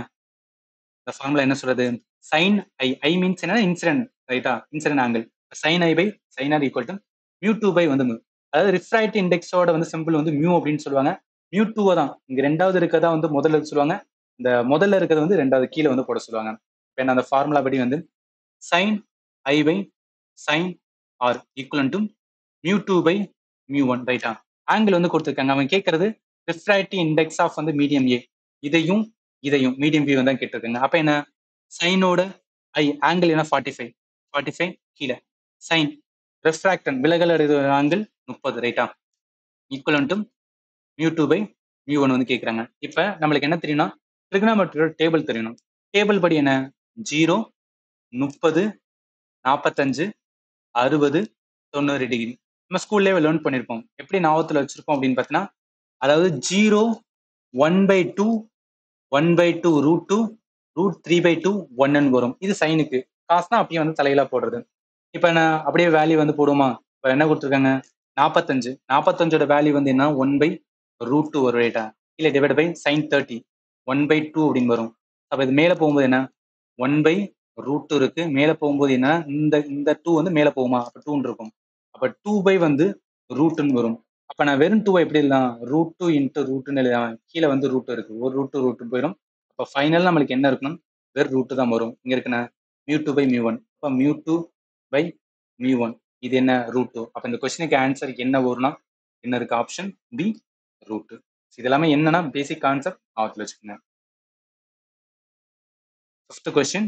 இந்த ஃபார்முலா என்ன சொல்றது? சைன் ஐ, ஐ மீன்ஸ் என்ன? இன்சிடென்ட், ரைட்டா? Incident angle. Sine i by sine r equal to mu two by வந்து மியூ. அதாவது ரிஃப்ராக்டிவ் இண்டெக்ஸோட வந்து சிம்பிள் வந்து மியூ அப்படின்னு சொல்லுவாங்க. மியூ டூவை தான் இங்க ரெண்டாவது இருக்கிறதா வந்து முதல்ல சொல்லுவாங்க. இந்த முதல்ல இருக்கிறது வந்து ரெண்டாவது கீழே வந்து போட சொல்லுவாங்க. இப்போ அந்த ஃபார்முலா படி வந்து sine i by sine r equal to mu two by mu one, ரைட்டா? ஆங்கிள் வந்து கொடுத்துருக்காங்க. அவன் கேட்கறது ரிஃப்ராக்டிவ் இண்டெக்ஸ் ஆஃப் வந்து மீடியம் ஏ. இதையும் இதையும் மீடியம் பி தான் கேட்டிருக்காங்க. அப்ப என்ன? சைனோட ஐ ஆங்கிள் என்ன? 45. 45 கீழே. சைன் ரெஃப்ராக்டன் விலகல் அடைகிற ஆங்கிள் 30, ரைட்டா? Equal to mu two by mu one வந்து கேட்குறாங்க. இப்போ நம்மளுக்கு என்ன தெரியும்னா ட்ரிகனாமெட்ரியோட டேபிள் தெரியணும். டேபிள் படி என்ன? 0, 30, 45, 60, 90 டிகிரி. நம்ம ஸ்கூல்லேயே லேர்ன் பண்ணியிருப்போம். எப்படி ஞாபகத்தில் வச்சிருப்போம் அப்படின்னு பார்த்தீங்கன்னா, அதாவது 0, 1/2, 1/2 ரூட் 2, ரூட் 3/2 1ன்னு வரும். இது சைனுக்கு. காசுனா அப்படியே வந்து தலையில போடுறது. இப்போ என்ன அப்படியே வேல்யூ வந்து போடுவோமா? இப்போ என்ன கொடுத்துருக்காங்க? 45. 45ஓட வேல்யூ வந்து என்ன? 1/√2 வரும், ரைட்டா? இல்லை டிவைட் பை சைன் 30, 1/2 அப்படின்னு வரும். அப்போ இது மேலே போகும்போது என்ன? 1/√2 இருக்கு. மேலே போகும்போது என்ன? இந்த இந்த 2 வந்து மேலே போகுமா? அப்போ 2 இருக்கும். அப்போ 2 வந்து ரூட்டுன்னு வரும். அப்போ நான் வெறும் 2 எப்படி எழுதலாம்? √2 இன்ட்டு ரூட்டுன்னு எழுதலாம். கீழே வந்து ரூட் இருக்கு. ஒரு ரூட்டு போயிடும். அப்போ ஃபைனல் நம்மளுக்கு என்ன இருக்கணும்? வெறும் ரூட்டு தான் வரும். இங்கே இருக்குண்ணா mu two by mu one. அப்போ mu two by mu one. இது என்ன? ரூட் 2. அப்போ இந்த கொஸ்டினுக்கு ஆன்சர் என்ன வரும்னா என்ன இருக்கு? Option B, root. இது எல்லாமே என்னன்னா பேசிக் கான்செப்ட் ஆத்துல வச்சுக்கோங்க. Fifth question.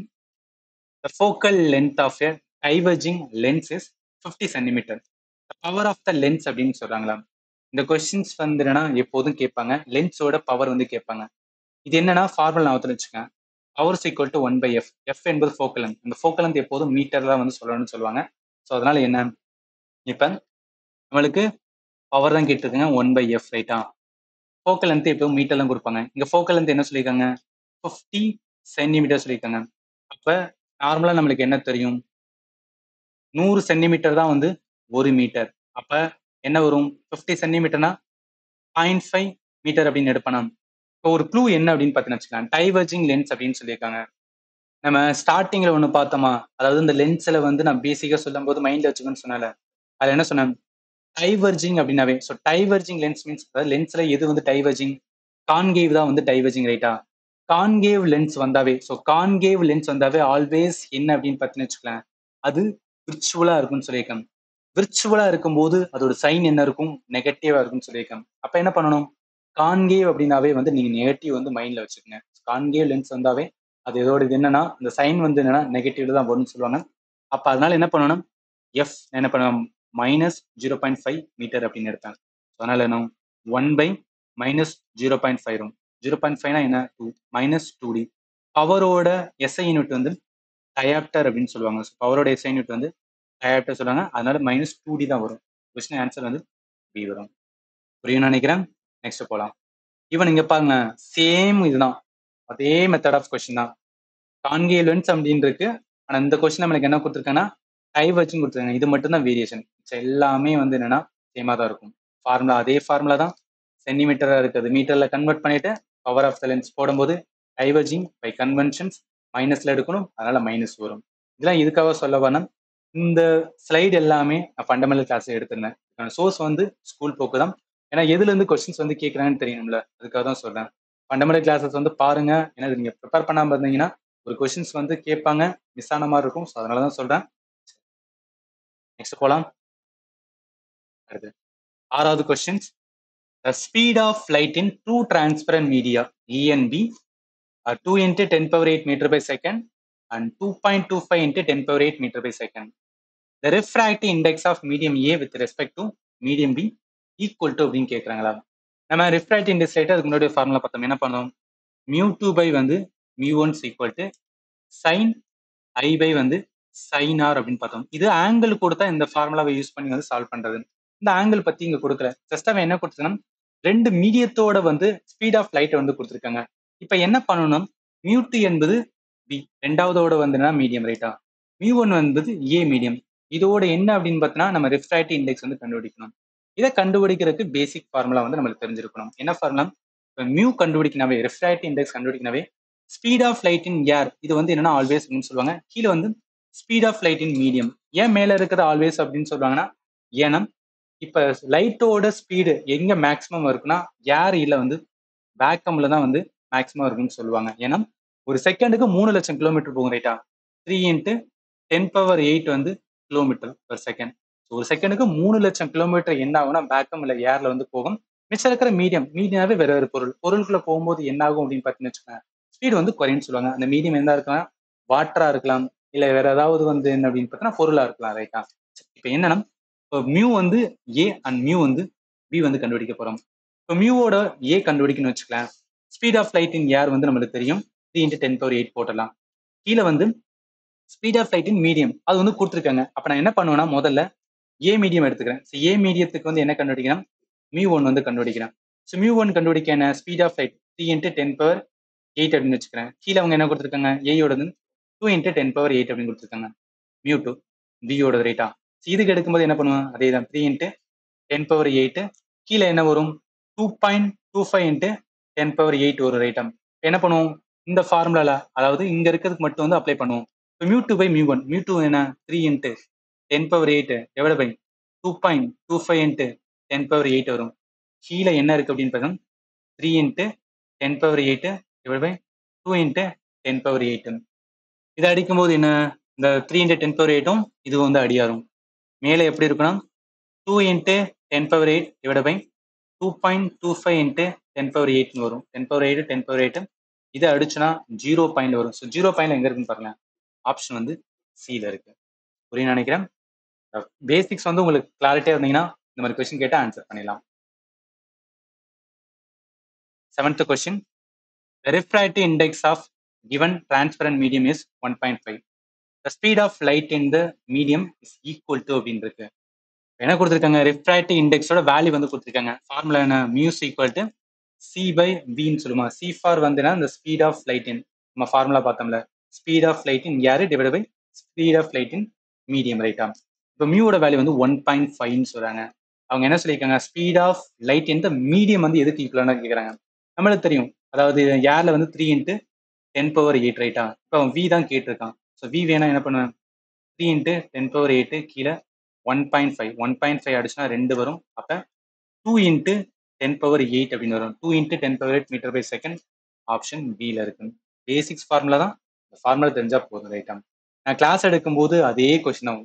The focal length of a diverging lens is 50 centimeter. The power of the lens அப்படின்னு சொல்றாங்களா? இந்த கொஸ்டின்ஸ் வந்து என்னன்னா எப்போதும் கேட்பாங்க. லென்ஸோட பவர் வந்து கேட்பாங்க. இது என்னன்னா ஃபார்முலா ஞாபகத்தில் வச்சுக்கோங்க. Power is equal to 1/f. F என்பது ஃபோக்கல் லென்த். இந்த ஃபோக்கல் லென்த் எப்போதும் மீட்டர் தான் வந்து சொல்லணும்னு சொல்லுவாங்க. ஸோ அதனால என்ன? இப்போ நம்மளுக்கு பவர் தான் கேட்டிருக்காங்க 1/f, ரைட்டா? ஃபோக்கல் லென்த் எப்போதும் மீட்டர் தான் கொடுப்பாங்க. இங்க ஃபோக்கல் லென்த் என்ன சொல்லியிருக்காங்க? 50 சென்டிமீட்டர் சொல்லியிருக்காங்க. அப்ப நார்மலா நம்மளுக்கு என்ன தெரியும்? 100 சென்டிமீட்டர் தான் வந்து 1 மீட்டர். அப்ப என்ன வரும்? 50 சென்டிமீட்டர்னா 0.5 மீட்டர் அப்படின்னு எடுப்பேன். இப்போ ஒரு க்ளூ என்ன அப்படின்னு பார்த்தீங்கன்னு வச்சுக்கலாம். டைவர்ஜிங் லென்ஸ் அப்படின்னு சொல்லியிருக்காங்க. நம்ம ஸ்டார்டிங்ல ஒன்று பார்த்தோமா? அதாவது இந்த லென்ஸ்ல வந்து நான் பேசிக்கா சொல்லும் போது மைண்ட்ல வச்சுக்கணும்னு சொன்னால அதுல என்ன சொன்னேன்? டைவர்ஜிங் அப்படின்னாவே ஸோ டைவர்ஜிங் லென்ஸ் மீன்ஸ் அதாவது லென்ஸ்ல எது வந்து டைவர்ஜிங்? கான்கேவ் தான் வந்து டைவர்ஜிங், ரைட்டா? கான்கேவ் லென்ஸ் வந்தாவே ஸோ கான்கேவ் லென்ஸ் வந்தாவே ஆல்வேஸ் என்ன அப்படின்னு பார்த்தீங்கன்னு வச்சுக்கலாம், அது விர்ச்சுவலா இருக்கும்னு சொல்லியிருக்கேன். விர்ச்சுவலா இருக்கும்போது அதோட சைன் என்ன இருக்கும்? நெகட்டிவா இருக்கும்னு சொல்லியிருக்கேன். அப்ப என்ன பண்ணணும்? கான்கேவ் அப்படின்னாவே வந்து நீங்க நெகட்டிவ் வந்து மைண்ட்ல வச்சுக்கோங்க. கான்கேவ் லென்ஸ் வந்தாவே அது இதோட இது என்னன்னா இந்த சைன் வந்து என்னன்னா நெகட்டிவ்ல தான் வரும்னு சொல்லுவாங்க. அப்ப அதனால என்ன பண்ணணும்? எஃப் என்ன பண்ணணும்? -0.5 மீட்டர் அப்படின்னு எடுத்தேன். அதனால என்ன? 1 -0.5 வரும். 0.5னா என்ன? 2 -2d. பவரோட எஸ்ஐ யூனிட் வந்து டயாப்டர் அப்படின்னு சொல்லுவாங்க. பவரோட எஸ்ஐ யூனிட் வந்து டயாப்டர் சொல்லுவாங்க. அதனால -2d தான் வரும். கொஸ்டின் ஆன்சர் வந்து பி வரும். புரியும்னு நினைக்கிறேன். நெக்ஸ்ட் போலாம். ஈவன் இங்க பாருங்க, சேம் இதுதான். அதே மெத்தட் ஆஃப் கொஸ்டின் தான். கான்கேவ் லென்ஸ் அப்படின்னு இருக்கு. ஆனா இந்த கொஸ்டின் நம்மளுக்கு என்ன கொடுத்துருக்காங்கன்னா டைவர்ஜிங் கொடுத்துருக்காங்க. இது மட்டும் தான் வேரியேஷன். எல்லாமே வந்து என்னன்னா சேமா தான் இருக்கும். ஃபார்முலா அதே ஃபார்முலா தான். சென்டிமீட்டரா இருக்குது மீட்டர்ல கன்வெர்ட் பண்ணிட்டு பவர் ஆஃப் த லென்ஸ் போடும்போது டைவர்ஜிங் பை கன்வென்ஷன்ஸ் மைனஸ்ல எடுக்கணும். அதனால மைனஸ் வரும். இதெல்லாம் இதுக்காக சொல்ல வேணா இந்த ஸ்லைடு எல்லாமே நான் ஃபண்டமெண்டல் கிளாஸ்ல எடுத்திருந்தேன். சோர்ஸ் வந்து ஸ்கூல் போக்கு தான். ஏன்னா எதுல இருந்து கொஸ்டின்ஸ் வந்து கேட்கறாங்கன்னு தெரியணும்ல, அதுக்காக தான் சொல்றேன். ஃபண்டமெண்டல் கிளாஸஸ் வந்து பாருங்க. ஏன்னா நீங்க ப்ரிப்பேர் பண்ணாம இருந்தீங்கன்னா ஒரு கொஸ்டின்ஸ் வந்து கேட்பாங்க, மிஸ் ஆன மாதிரி இருக்கும். ஸோ அதனால தான் சொல்றேன். நெக்ஸ்ட் போலாம். அடுத்து 6வது questions. The speed of light in two transparent media E and B are 2 into 10 power 8 meter by second and 2.25 into 10 power 8 meter by second. The refractive index of medium A with respect to medium B equal to அப்படின்னு கேட்குறாங்களா? நம்ம refractive index light அதுக்கு முன்னாடி formula பார்த்தோம். என்ன பண்ணோம்? mu2 by வந்து mu1 is equal to sin I by வந்து sin r அப்படின்னு பார்த்தோம். இது ஆங்கிள் கொடுத்தா இந்த ஃபார்முலாவை யூஸ் பண்ணி வந்து சால்வ் பண்றது. இந்த ஆங்கிள் பத்தி இங்க கொடுக்கல. ஜஸ்ட் அவன் என்ன கொடுத்துருக்கான், ரெண்டு மீடியத்தோட வந்து ஸ்பீட் ஆஃப் லைட் வந்து கொடுத்துருக்காங்க. இப்ப என்ன பண்ணணும், mu2 என்பது பி, ரெண்டாவதோட வந்து மீடியம் ரைட்டா, mu1 என்பது ஏ மீடியம். இதோட என்ன அப்படின்னு பார்த்தோன்னா நம்ம ரிஃப்ராக்டிவ் இண்டெக்ஸ் வந்து கண்டுபிடிக்கணும். இதை கண்டுபிடிக்கிறதுக்கு பேசிக் ஃபார்முலா வந்து நம்மளுக்கு தெரிஞ்சிருக்கணும். என்ன ஃபார்முலா, இப்போ மியூ கண்டுபிடிக்கனாவே, ரிஃப்ராக்டிவ் இண்டெக்ஸ் கண்டுபிடிக்கனாவே speed of light in air, இது வந்து என்னன்னா ஆல்வேஸ் அப்படின்னு சொல்லுவாங்க. கீழே வந்து speed of light in medium. ஏன் மேல இருக்கிறது ஆல்வேஸ் அப்படின்னு சொல்லுவாங்கன்னா, ஏன்னா இப்ப லைட்டோட ஸ்பீடு எங்க மேக்ஸிமம் இருக்குன்னா ஏர் இல்ல வந்து வேக்கம்ல தான் வந்து மேக்ஸிமம் இருக்குன்னு சொல்லுவாங்க. ஏன்னா ஒரு செகண்டுக்கு 3 லட்சம் கிலோமீட்டர் போகும் ரைட்டா, 3 × 10⁸ வந்து கிலோமீட்டர் பர் செகண்ட். ஒரு செகண்டுக்கு 3 லட்சம் கிலோமீட்டர் என்ன ஆகும்னா வேக்கம் இல்ல ஏர்ல வந்து போகும். மிச்சம் இருக்கிற மீடியமாவே வேற ஒரு பொருளுக்குள்ள போகும்போது என்ன ஆகும் அப்படின்னு பார்த்தீங்கன்னு வச்சுக்கோங்க, ஸ்பீடு வந்து குறையுன்னு சொல்லுவாங்க. அந்த மீடியம் என்ன இருக்கலாம், வாட்டரா இருக்கலாம், இல்ல வேற ஏதாவது வந்து என்ன அப்படின்னு பார்த்தீங்கன்னா பொருளா இருக்கலாம் ரைட்டா. இப்போ என்னன்னா, இப்போ மியூ வந்து ஏ அண்ட் மியூ வந்து பி வந்து கண்டுபிடிக்க போறோம். இப்போ மியூவோட ஏ கண்டுபிடிக்கணும்னு வச்சுக்கலாம், speed of light in air வந்து நம்மளுக்கு தெரியும், 3 × 10⁸ போட்டலாம். கீழே வந்து speed of light in medium அது வந்து கொடுத்துருக்காங்க. அப்ப நான் என்ன பண்ணுவேன்னா, முதல்ல ஏ மீடியம் எடுத்துக்கிறேன். ஏ மீடியத்துக்கு வந்து என்ன கண்டுபிடிக்கிறேன், மியூ1 வந்து கண்டுபிடிக்கிறேன். ஸோ மியூ1 கண்டுபிடிக்க என்ன, ஸ்பீட் ஆஃப் லைட் 3 × 10⁸ அப்படின்னு வச்சுக்கிறேன். கீழே அவங்க என்ன கொடுத்துருக்காங்க, ஏயோடது 2 × 10⁸ அப்படின்னு கொடுத்துருக்காங்க. மியூ2 பியோட ரேட்டா. இதுக்கு எடுக்கும்போது என்ன பண்ணுவோம், அதே தான் 3 × 10⁸. கீழே என்ன வரும், 2.25 × 10⁸ ஒரு ரேட்டம். என்ன பண்ணுவோம், இந்த ஃபார்முலால அதாவது இங்க இருக்கிறதுக்கு மட்டும் வந்து அப்ளை பண்ணுவோம். இப்போ மியூ2 by மியூ1, மியூ2 என்ன 3 × 10⁸ எவ்வளவு பை 2.25 × 10⁸ வரும். கீழே என்ன இருக்கு அப்படின்னு பார்த்தோம், 3 × 10⁸ எவ்வளவு பை 2 × 10⁸. இதை அடிக்கும்போது என்ன, இந்த 3 × 10⁸ இது வந்து அடியாரும். மேலே எப்படி இருக்குன்னா 2 × 10⁸ டிவைட் பை 2.25 × 10⁸ வரும். 10⁸ 10⁸. இதை அடிச்சுன்னா 0 பாயிண்ட் வரும். ஸோ 0 பாயிண்ட் எங்க இருக்குன்னு பாருங்க, ஆப்ஷன் வந்து சில இருக்கு. புரியும் நினைக்கிறேன். பேசிக்ஸ் வந்து உங்களுக்கு கிளாரிட்டியா இருந்தீங்கன்னா இந்த மாதிரி கொஸ்டின் கேட்டா ஆன்சர் பண்ணிடலாம். 7th question, the refractive index of given transparent medium is 1.5. The speed of light in the medium is equal to அப்படின்னு இருக்கு. என்ன கொடுத்துருக்காங்க, ரிஃப்ராக்டிவ் இண்டெக்ஸோட வேல்யூ வந்து கொடுத்துருக்காங்க. ஃபார்முலா என்ன, மியூஸ் ஈக்குவல் டு சி பை பின்னு சொல்லுமா. சி ஃபார் வந்துன்னா இந்த ஸ்பீட் ஆஃப் லைட் இன், நம்ம ஃபார்முலா பார்த்தோம்ல, speed of light in air divide by speed of light in medium ரைட்டா. இப்போ மியூவோட வேல்யூ வந்து 1.5ன்னு சொல்றாங்க. அவங்க என்ன சொல்லியிருக்காங்க, speed of light in the medium வந்து எதுக்கு ஈக்குவலான கேட்குறாங்க. நம்மளுக்கு தெரியும், அதாவது ஏர்ல வந்து 3 × 10⁸ ரைட்டா. இப்போ அவன் வி தான் கேட்டிருக்கான். ஸோ வி வேணா என்ன பண்ணுவேன், 3 × 10⁸ கீழே 1.5 அடிச்சுனா 2 வரும். அப்ப 2 × 10⁸ அப்படின்னு வரும். 2 × 10⁸ மீட்டர் பை செகண்ட் ஆப்ஷன் பில இருக்கு. பேசிக்ஸ் ஃபார்முலா தான், ஃபார்முலா தெரிஞ்சா போதும் ரைட்டா. நான் கிளாஸ் எடுக்கும்போது அதே கொஸ்டின் தான்,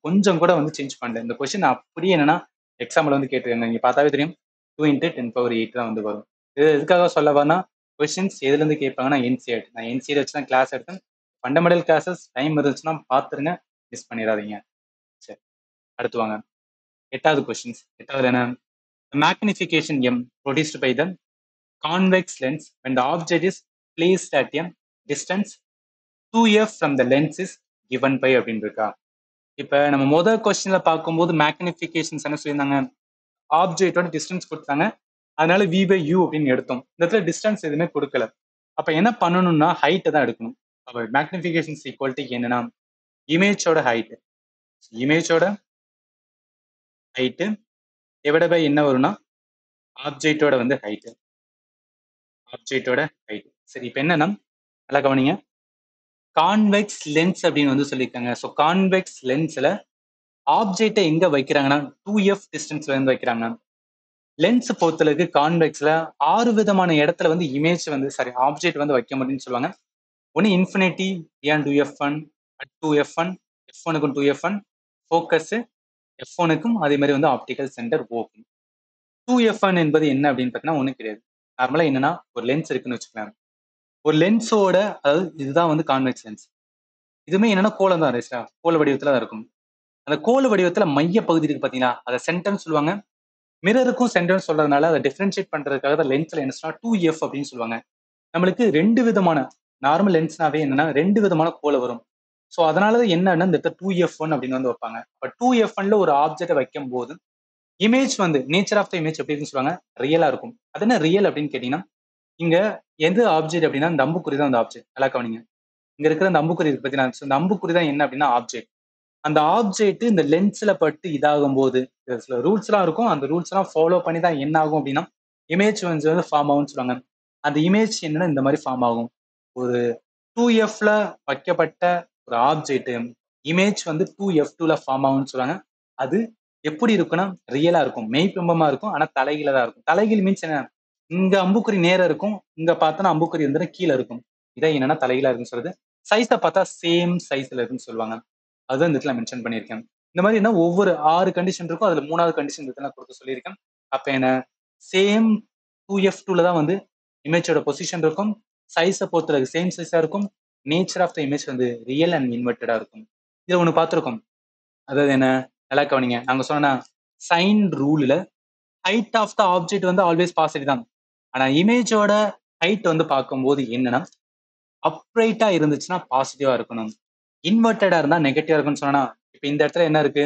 கொஞ்சம் கூட வந்து சேஞ்ச் பண்ணல. இந்த கொஸ்டின் அப்படியே என்னன்னா எக்ஸாம்பிள் வந்து கேட்டுருக்காங்க. நீங்க பார்த்தாவே தெரியும் 2 × 10⁸ தான் வந்து வரும். இது எதுக்காக சொல்ல வரனா, கொஸ்டின்ஸ் எதுல இருந்து கேட்பாங்கன்னா என்சிஆர்டி. நான் என்சிஆர்டி வச்சு தான் கிளாஸ் எடுத்தேன். ஃபண்டமெண்டல் கிளாஸஸ் டைம் இருந்துச்சுன்னா பார்த்துருங்க, மிஸ் பண்ணிடாதீங்க. சரி, அடுத்து வாங்க 8வது கொஸ்டின்ஸ். 8வது என்ன, magnification m produced by the convex lens when the object is placed at a distance 2f from the lens is given by அப்படின்னு இருக்கா. இப்ப நம்ம முதல் கொஸ்டின்ல பார்க்கும்போது மேக்னிஃபிகேஷன்ஸ் என்ன சொல்லியிருந்தாங்க, ஆப்ஜெக்டோட டிஸ்டன்ஸ் கொடுத்தாங்க, அதனால v by u அப்படின்னு எடுத்தோம். இந்த இடத்துல டிஸ்டன்ஸ் எதுவுமே கொடுக்கல. அப்ப என்ன பண்ணணும்னா ஹைட்டை தான் எடுக்கணும். அப்ப மேக்னிஃபிகேஷன்ஸ் ஈக்குவல் டு என்னன்னா இமேஜோட ஹைட், இமேஜோட ஹைட்டு டிவைட் பை என்ன வரும்னா ஆப்ஜெக்டோட வந்து ஹைட், ஆப்ஜெக்டோட ஹைட். சரி, இப்போ என்னன்னா நல்லா கவனிங்க, கான்வெக்ஸ் லென்ஸ் அப்படின்னு வந்து சொல்லியிருக்காங்க. ஸோ கான்வெக்ஸ் லென்ஸ்ல ஆப்ஜெக்டை எங்க வைக்கிறாங்கன்னா 2f டிஸ்டன்ஸ்ல இருந்து வைக்கிறாங்க. லென்ஸ் பொறுத்தளவுக்கு கான்வெக்ஸ்ல 6 விதமான இடத்துல வந்து இமேஜ் வந்து ஆப்ஜெக்ட் வந்து வைக்க முடியும்னு சொல்லுவாங்க. ஒன்று இன்ஃபினிட்டி, ஏன் 2f1, 2f1, f1க்கும் 2f1, ஃபோக்கஸ் f1க்கும் அதே மாதிரி வந்து ஆப்டிக்கல் சென்டர் ஓக்கும். 2f1 என்பது என்ன அப்படின்னு பார்த்தீங்கன்னா ஒன்றும் கிடையாது. நார்மலாக என்னன்னா ஒரு லென்ஸ் இருக்குன்னு வச்சுக்கலாம். ஒரு லென்ஸோட, அதாவது இதுதான் வந்து கான்வெக்ஸ் லென்ஸ். இதுவுமே என்னன்னா கோலம் தான் ரைட்டா, கோல வடிவத்துல தான் இருக்கும். அந்த கோல வடிவத்துல மைய பகுதி இருக்கு பார்த்தீங்களா, அதை சென்டர்னு சொல்லுவாங்க. மிரருக்கும் சென்டர்னு சொல்றதுனால அதை டிஃபரன்ஷியேட் பண்றதுக்காக தான் லென்ஸ்ல என்ன சொன்னா 2f அப்படின்னு சொல்லுவாங்க. நம்மளுக்கு 2 விதமான நார்மல் லென்ஸ்னாவே என்னன்னா 2 விதமான கோல வரும். ஸோ அதனாலதான் என்னன்னா இந்த இடத்துல 2f1 அப்படின்னு வந்து வைப்பாங்க. இப்ப 2f1ல ஒரு ஆப்ஜெக்டை வைக்கும் போது இமேஜ் வந்து நேச்சர் ஆஃப் த இமேஜ் எப்படி இருக்குன்னு சொல்லுவாங்க, ரியலா இருக்கும். அது என்ன ரியல் அப்படின்னு கேட்டீங்கன்னா, இங்க எது ஆப்ஜெக்ட் அப்படின்னா இந்த அம்புக்குறி தான் அந்த ஆப்ஜெக்ட். நல்லா கவனிங்க. இங்க இருக்கிற அந்த அம்புக்குறி இருக்கு பார்த்தீங்கன்னா, இந்த அம்புக்குறி தான் என்ன அப்படின்னா ஆப்ஜெக்ட். அந்த ஆப்ஜெக்ட் இந்த லென்ஸ்ல பட்டு இதாகும் போது சில ரூல்ஸ் எல்லாம் இருக்கும். அந்த ரூல்ஸ் எல்லாம் ஃபாலோ பண்ணி தான் என்ன ஆகும் அப்படின்னா இமேஜ் வந்து ஃபார்ம் ஆகும்னு சொல்லுவாங்க. அந்த இமேஜ் என்னன்னா இந்த மாதிரி ஃபார்ம் ஆகும். ஒரு 2Fல வைக்கப்பட்ட ஒரு ஆப்ஜெக்ட் இமேஜ் வந்து 2F2ல ஃபார்ம் ஆகும்னு சொல்லுவாங்க. அது எப்படி இருக்குன்னா ரியலா இருக்கும், மெய்பிம்பமா இருக்கும். ஆனா தலைகீழ தான் இருக்கும். தலைகீழ் மீன்ஸ் என்ன, இங்க அம்புக்குறி நேரா இருக்கும், இங்க பார்த்தோன்னா அம்புக்குறி வந்து கீழே இருக்கும். இதான் என்னன்னா தலைகீழா இருக்குன்னு சொல்றது. சைஸை பார்த்தா சேம் சைஸ்ல இருக்குன்னு சொல்லுவாங்க. அதுதான் இந்த இடத்துல மென்ஷன் பண்ணியிருக்கேன். இந்த மாதிரி என்ன ஒவ்வொரு 6 கண்டிஷன் இருக்கும். அதுல 3வது கண்டிஷன் இந்த நான் கொடுக்க சொல்லியிருக்கேன். அப்ப என்ன சேம் 2F2ல தான் வந்து இமேஜோட பொசிஷன் இருக்கும். சைஸை பொறுத்தவரைக்கும் சேம் சைஸா இருக்கும். நேச்சர் ஆஃப் த இமேஜ் வந்து ரியல் அண்ட் இன்வெர்டடா இருக்கும். இதை ஒண்ணு பார்த்திருக்கோம். அதாவது என்ன, நல்லா கவனிங்க. நாங்க சொன்ன சைன் ரூல்ல ஹைட் ஆஃப் த ஆப்ஜெக்ட் வந்து ஆல்வேஸ் பாசிட்டிவ் தான். ஆனா இமேஜோட ஹைட் வந்து பார்க்கும்போது என்னன்னா அப்ரைட்டா இருந்துச்சுன்னா பாசிட்டிவா இருக்கணும், இன்வெர்டடா இருந்தா நெகட்டிவா இருக்கும்னு சொன்னா இப்ப இந்த இடத்துல என்ன இருக்கு,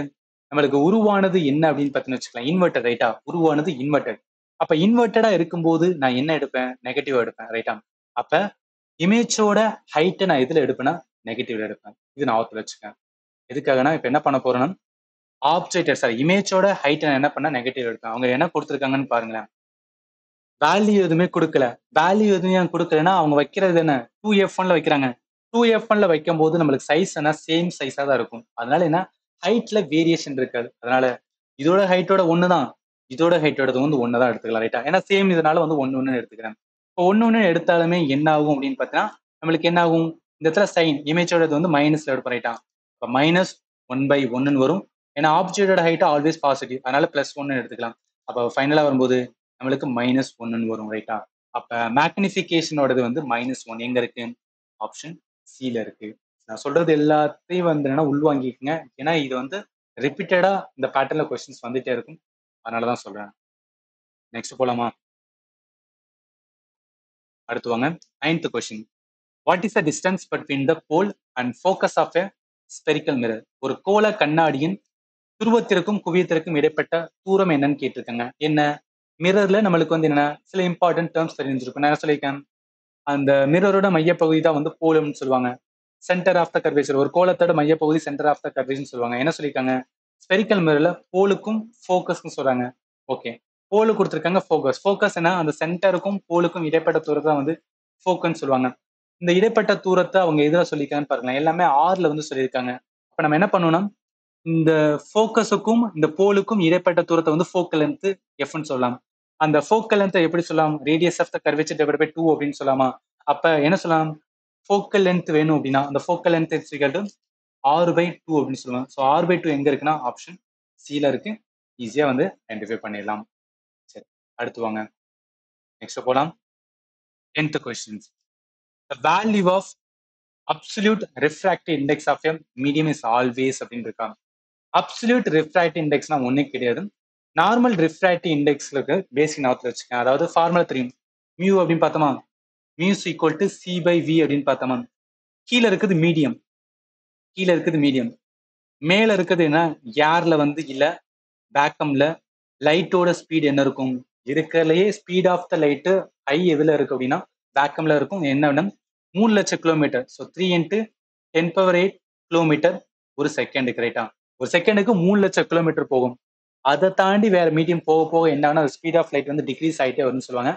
நம்மளுக்கு உருவானது என்ன அப்படின்னு பார்த்தீங்கன்னு வச்சுக்கலாம். இன்வெர்டட் ரைட்டா, உருவானது இன்வெர்டட். அப்ப இன்வெர்டடா இருக்கும்போது நான் என்ன எடுப்பேன், நெகட்டிவா எடுப்பேன் ரைட்டா. அப்ப இமேஜோட ஹைட்டை நான் எதுல எடுப்பேன்னா நெகட்டிவ்ல எடுப்பேன். இது நான் ஆத்துல வச்சுக்கேன். எதுக்காகனா இப்ப என்ன பண்ண போறேன்னா ஆப்ஜெக்ட் சாரி இமேஜோட ஹைட்டை நான் என்ன பண்ண நெகட்டிவ் எடுப்பேன். அவங்க என்ன கொடுத்துருக்காங்கன்னு பாருங்களேன். வேல்யூ எதுவுமே கொடுக்கல. வேல்யூ எதுவும் ஏன் கொடுக்கலன்னா அவங்க வைக்கிறது என்ன 2F1ல வைக்கிறாங்க. 2F1ல வைக்கும் போது நம்மளுக்கு சைஸ் என்ன சேம் சைஸா தான் இருக்கும். அதனால என்ன ஹைட்ல வேரியேஷன் இருக்காது. அதனால இதோட ஹைட்டோட ஒண்ணுதான், இதோட ஹைட்டோட வந்து ஒண்ணுதான் எடுத்துக்கலாம் ரைட்டா. ஏன்னா சேம் இதனால வந்து ஒன்னு எடுத்துக்கிறேன். இப்போ ஒன்னு எடுத்தாலுமே என்ன ஆகும் அப்படின்னு பார்த்தீங்கன்னா நம்மளுக்கு என்ன ஆகும், இந்த இடத்துல சைன் இமேஜோட வந்து மைனஸ்ல எடுப்போம் ரைட்டா. இப்போ -1/1 வரும். ஏன்னா ஆப்ஜெக்டோட ஹைட் ஆல்வேஸ் பாசிட்டிவ், அதனால +1 எடுத்துக்கலாம். அப்போ ஃபைனலா வரும்போது நம்மளுக்கு -1 வரும் ரைட்டா. அப்ப மேக்னிஃபிகேஷனோடது வந்து -1 எங்க இருக்கு, ஆப்ஷன் சில இருக்கு. நான் சொல்றது எல்லாத்தையும் வந்து என்னன்னா உள்வாங்கிக்கங்க. ஏன்னா இது வந்து ரிப்பீட்டடா இந்த பேட்டர்ல கொஸ்டின்ஸ் வந்துட்டே இருக்கும். அதனாலதான் சொல்றேன். நெக்ஸ்ட் போலாமா? அடுத்து வாங்க. 9th question. What is the distance between the pole and focus of a spherical mirror? ஒரு கோள கண்ணாடியின் துருவத்திற்கும் குவியத்திற்கும் இடைப்பட்ட தூரம் என்னன்னு கேட்டிருக்காங்க. என்ன மிரர்ல நம்மளுக்கு வந்து என்ன சில இம்பார்ட்டன்ட் டேர்ம்ஸ் தெரிஞ்சிருக்கும். நான் என்ன சொல்லியிருக்கேன், அந்த மிரரோட மையப்பகுதி தான் வந்து போலம்னு சொல்லுவாங்க. சென்டர் ஆஃப் த கர்வேச்சர், ஒரு கோலத்தோட மையப்பகுதி சென்டர் ஆஃப் த கர்வேச்சர் சொல்லுவாங்க. என்ன சொல்லியிருக்காங்க, ஸ்பெரிக்கல் மிரர்ல போலுக்கும் ஃபோக்கஸ்க்கும் சொல்றாங்க. ஓகே, போலு கொடுத்துருக்காங்க, ஃபோக்கஸ். ஃபோக்கஸ் என்ன, அந்த சென்டருக்கும் போலுக்கும் இடைப்பட்ட தூரத்தை வந்து ஃபோக்கஸ்ன்னு சொல்லுவாங்க. இந்த இடைப்பட்ட தூரத்தை அவங்க எதுல சொல்லியிருக்காங்கன்னு பாருங்களேன். எல்லாமே ஆர்ல வந்து சொல்லியிருக்காங்க. அப்ப நம்ம என்ன பண்ணணும்னா இந்த ஃபோக்கஸுக்கும் இந்த போலுக்கும் இடைப்பட்ட தூரத்தை வந்து ஃபோக்கல் லென்த் எஃப்னு சொல்லலாம். அந்த ஃபோக்கல் லென்த் எப்படி சொல்லலாம், radius of the curvature divided by 2 அப்படின்னு சொல்லலாமா. அப்ப என்ன சொல்லலாம், ஃபோக்கல் லென்த் வேணும் அப்படின்னா அந்த focal length is equal to r/2 அப்படின்னு சொல்லுவாங்க. ஸோ r/2 எங்க இருக்குன்னா ஆப்ஷன் சில இருக்கு. ஈஸியா வந்து ஐடென்டிஃபை பண்ணிடலாம். சரி, அடுத்து வாங்க. நெக்ஸ்ட் போலாம். 10th question. The value of absolute refractive index of a medium is always அப்படின்னு இருக்காங்க. அப்சல்யூட் ரிஃப்ராக்டிவ் இண்டெக்ஸ்னா ஒண்ணே கிடையாது. நார்மல் ரிஃப்ராக்டிவ் இண்டெக்ஸ்க்கு பேசிக் ஞாபகத்தில் வச்சுக்கேன். அதாவது ஃபார்முலா தெரியும். மியூ அப்படின்னு பார்த்தோமா, மியூஸ் ஈக்குவல் டு C/V அப்படின்னு பார்த்தோமா. கீழே இருக்குது மீடியம், கீழே இருக்குது மீடியம். மேல இருக்குது என்ன, ஏர்ல வந்து இல்ல வேக்கம்ல லைட்டோட ஸ்பீட் என்ன இருக்கும், இருக்கிறதுலயே speed of the light high எதுல இருக்கு அப்படின்னா வேக்கம்ல இருக்கும். என்ன 3 லட்சம் கிலோமீட்டர். ஸோ 3 × 10⁸ கிலோமீட்டர் ஒரு செகண்டுக்கு ரைட்டா. ஒரு செகண்டுக்கு 3 லட்சம் கிலோமீட்டர் போகும். அதை தாண்டி வேற மீடியம் போக போக என்ன ஆகுனா ஸ்பீட் ஆஃப் லைட் வந்து டிக்ரீஸ் ஆகிட்டே வரும்னு சொல்லுவாங்க.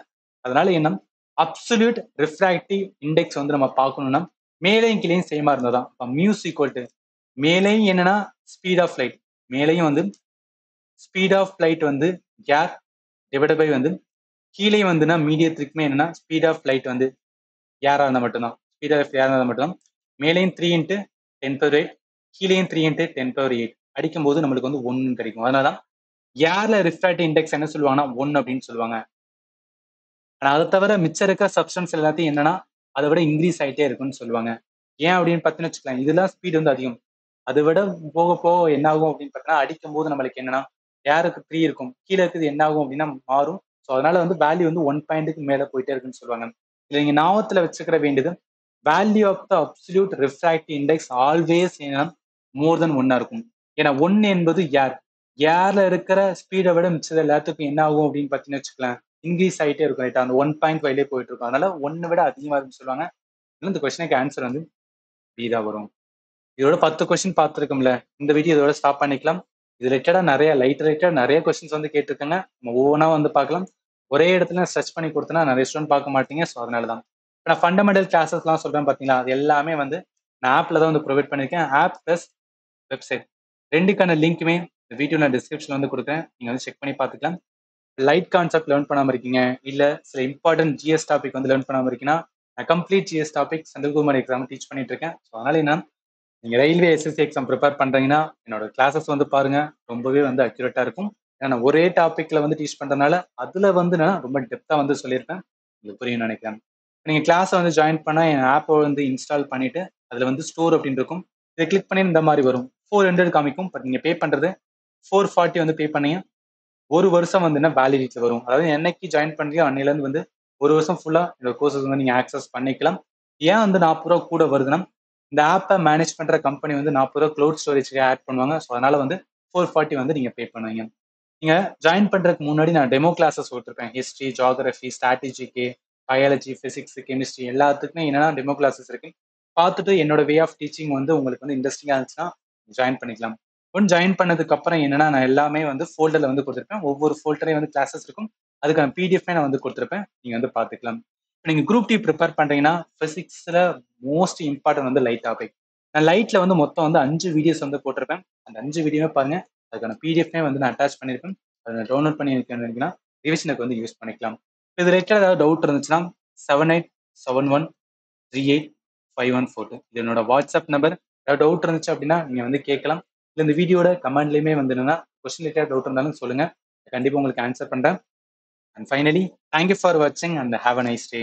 அதனால என்ன அப்சல்யூட் ரிஃப்ராக்டிவ் இண்டெக்ஸ் வந்து நம்ம பார்க்கணும்னா மேலையும் கீழையும் சேமா இருந்ததான். மியூஸ் ஈக்குவல் டு மேலையும் என்னன்னா ஸ்பீட் ஆஃப் லைட், மேலையும் வந்து ஸ்பீட் ஆஃப் லைட் வந்து ஏர் டிவைட் பை வந்து கீழே வந்துன்னா மீடியத்துக்குமே என்னன்னா ஸ்பீட் ஆஃப் லைட் வந்து ஏரா இருந்தால் மட்டும்தான், ஸ்பீட் ஆஃப் ஏரா இருந்தால் மட்டும்தான். மேலையும் 3 × 10⁸, கீழேயும் 3 × 10⁸. அடிக்கும்போது நம்மளுக்கு வந்து 1 கிடைக்கும். அதனாலதான் ஏர்ல ரிஃப்ராக்டிவ் இண்டெக்ஸ் என்ன சொல்லுவாங்கன்னா 1 அப்படின்னு சொல்லுவாங்க. ஆனா அதை தவிர மிச்சம் இருக்க சப்ஸ்டன்ஸ் எல்லாத்தையும் என்னன்னா அதை விட இன்க்ரீஸ் ஆகிட்டே இருக்குன்னு சொல்லுவாங்க. ஏன் அப்படின்னு பார்த்தீங்கன்னு வச்சுக்கலாம், இதெல்லாம் ஸ்பீட் வந்து அதிகம். அதை விட போக போக என்ன ஆகும் அப்படின்னு பார்த்தீங்கன்னா அடிக்கும் போது நம்மளுக்கு என்னன்னா ஏருக்கு 3 இருக்கும், கீழே இருக்குது என்ன ஆகும் அப்படின்னா மாறும். ஸோ அதனால வந்து வேல்யூ வந்து 1 பாயிண்ட்டுக்கு மேல போயிட்டே இருக்குன்னு சொல்லுவாங்க. இதை நீங்க ஞாபகத்துல வச்சுக்கிற வேண்டியது value of the absolute refractive index always more than ஒன்னா இருக்கும். ஏன்னா ஒன்னு என்பது ஏர். ஏர்ல இருக்கிற ஸ்பீடை விட மிச்சது எல்லாத்துக்கும் என்ன ஆகும் அப்படின்னு பார்த்தீங்கன்னு வச்சுக்கலாம், இன்க்ரீஸ் ஆகிட்டே இருக்கும். ரைட்டா, அந்த 1.5 போயிட்டு இருக்கும். அதனால ஒன்னு விட அதிகமா இருக்குன்னு சொல்லுவாங்க. இந்த கொஸ்டினுக்கு ஆன்சர் வந்து பி தான் வரும். இதோட 10 கொஸ்டின் பார்த்துருக்கோம்ல, இந்த வீடியோ இதோட ஸ்டாப் பண்ணிக்கலாம். இது ரிலேட்டடா நிறைய லைட் ரிலேட்டட் நிறைய கொஸ்டின்ஸ் வந்து கேட்டிருக்காங்க. நம்ம ஒவ்வொன்றா வந்து பார்க்கலாம். ஒரே இடத்துல சர்ச் பண்ணி கொடுத்தனா நிறைய ஸ்டூடெண்ட் பார்க்க மாட்டீங்க. ஸோ அதனால தான் நான் ஃபண்டமெண்டல் கிளாஸஸ்லாம் சொல்றேன் பார்த்தீங்களா, அது எல்லாமே வந்து நான் ஆப்ல தான் வந்து ப்ரொவைட் பண்ணியிருக்கேன். ஆப் ப்ளஸ் வெப்சைட் ரெண்டுக்கான லிங்க்குமே இந்த வீடியோ நான் டிஸ்கிரிப்ஷன் வந்து கொடுக்குறேன். நீங்க வந்து செக் பண்ணி பார்த்துக்கலாம். லைட் கான்செப்ட் லேர்ன் பண்ணாம இருக்கீங்க, இல்ல சில இம்பார்ட்டன்ட் ஜிஎஸ் டாபிக் வந்து லேர்ன் பண்ணாம இருக்கீங்கன்னா, நான் complete GS topic central exam teach பண்ணிட்டு இருக்கேன். ஸோ அதனால என்ன, நீங்க ரயில்வே எஸ்எஸ்சி எக்ஸாம் ப்ரிப்பேர் பண்றீங்கன்னா என்னோட கிளாஸஸ் வந்து பாருங்க, ரொம்பவே வந்து அக்யூரேட்டா இருக்கும். ஏன்னா நான் ஒரே டாபிக்ல வந்து டீச் பண்றதுனால அதுல வந்து நான் ரொம்ப டெப்தா வந்து சொல்லியிருப்பேன். உங்களுக்கு புரியும் நினைக்கிறேன். நீங்க கிளாஸ் வந்து ஜாயின் பண்ணா என் ஆப்பை வந்து இன்ஸ்டால் பண்ணிட்டு அதுல வந்து ஸ்டோர் அப்படின்னு இருக்கும். இதை கிளிக் பண்ணி இந்த மாதிரி வரும். 400 காமிக்கும். பட் நீங்க பே பண்றது 440 வந்து பே பண்ணீங்க. ஒரு வருஷம் வந்து வேலிடிட்டி வரும். அதாவது என்னைக்கு ஜாயின் பண்றீங்க அன்னையில இருந்து வந்து ஒரு வருஷம் ஃபுல்லா இந்த கோர்சஸ் வந்து நீங்க ஆக்சஸ் பண்ணிக்கலாம். ஏன் வந்து 40 ரூபா கூட வருதுன்னா, இந்த ஆப்பை மேனேஜ் பண்ற கம்பெனி வந்து 40 ரூபா க்ளவுட் ஸ்டோரேஜ்க்கு ஆட் பண்ணுவாங்க. ஸோ அதனால வந்து 440 வந்து நீங்க பே பண்ணுவீங்க. நீங்க ஜாயின் பண்றதுக்கு முன்னாடி நான் டெமோ கிளாஸஸ் கொடுத்துருப்பேன். ஹிஸ்ட்ரி, ஜியோகிராஃபி, ஸ்ட்ராட்டஜிக்கு, பயாலஜி, பிசிக்ஸ், கெமிஸ்ட்ரி எல்லாத்துக்குமே என்னன்னா டெமோ கிளாஸஸ் இருக்கு. பார்த்துட்டு என்னோட வே ஆஃப் டீச்சிங் வந்து உங்களுக்கு வந்து இன்ட்ரெஸ்டிங்கா இருந்துச்சுன்னா ஜாயின் பண்ணிக்கலாம். ஒன்று ஜாயின் பண்ணதுக்கு அப்புறம் என்னன்னா, நான் எல்லாமே வந்து ஃபோல்டர்ல வந்து கொடுத்துருப்பேன். ஒவ்வொரு ஃபோல்டரையும் வந்து கிளாஸஸ் இருக்கும். அதுக்கான பிடிஎஃப் நான் வந்து கொடுத்துருப்பேன். நீங்க வந்து பார்த்துக்கலாம். நீங்க குரூப் டி ப்ரிப்பேர் பண்றீங்கன்னா பிசிக்ஸ்ல மோஸ்ட் இம்பார்ட்டன்ட் வந்து லைட் டாபிக். நான் லைட்ல வந்து மொத்தம் வந்து 5 வீடியோஸ் வந்து போட்டிருப்பேன். அந்த 5 வீடியோவே பாருங்க. அதுக்கான பிடிஎஃப்மே வந்து நான் அட்டாச் பண்ணியிருப்பேன். அதை டவுன்லோட் பண்ணி வைக்கணும்னா ரிவிஷனுக்கு வந்து யூஸ் பண்ணிக்கலாம். இது ரிலேட்டட் ஏதாவது டவுட் இருந்துச்சுன்னா 7871385142 இது என்னோட வாட்ஸ்அப் நம்பர். ஏதாவது டவுட் இருந்துச்சு அப்படின்னா நீங்க வந்து கேட்கலாம். இல்லை இந்த வீடியோட கமெண்ட்லயுமே வந்து என்னன்னா கொஸ்டின் ரிலேட்டட் டவுட் இருந்தாலும் சொல்லுங்க. கண்டிப்பா உங்களுக்கு ஆன்சர் பண்றேன். அண்ட் ஃபைனலி தேங்க்யூ ஃபார் வாட்சிங் and have a nice day.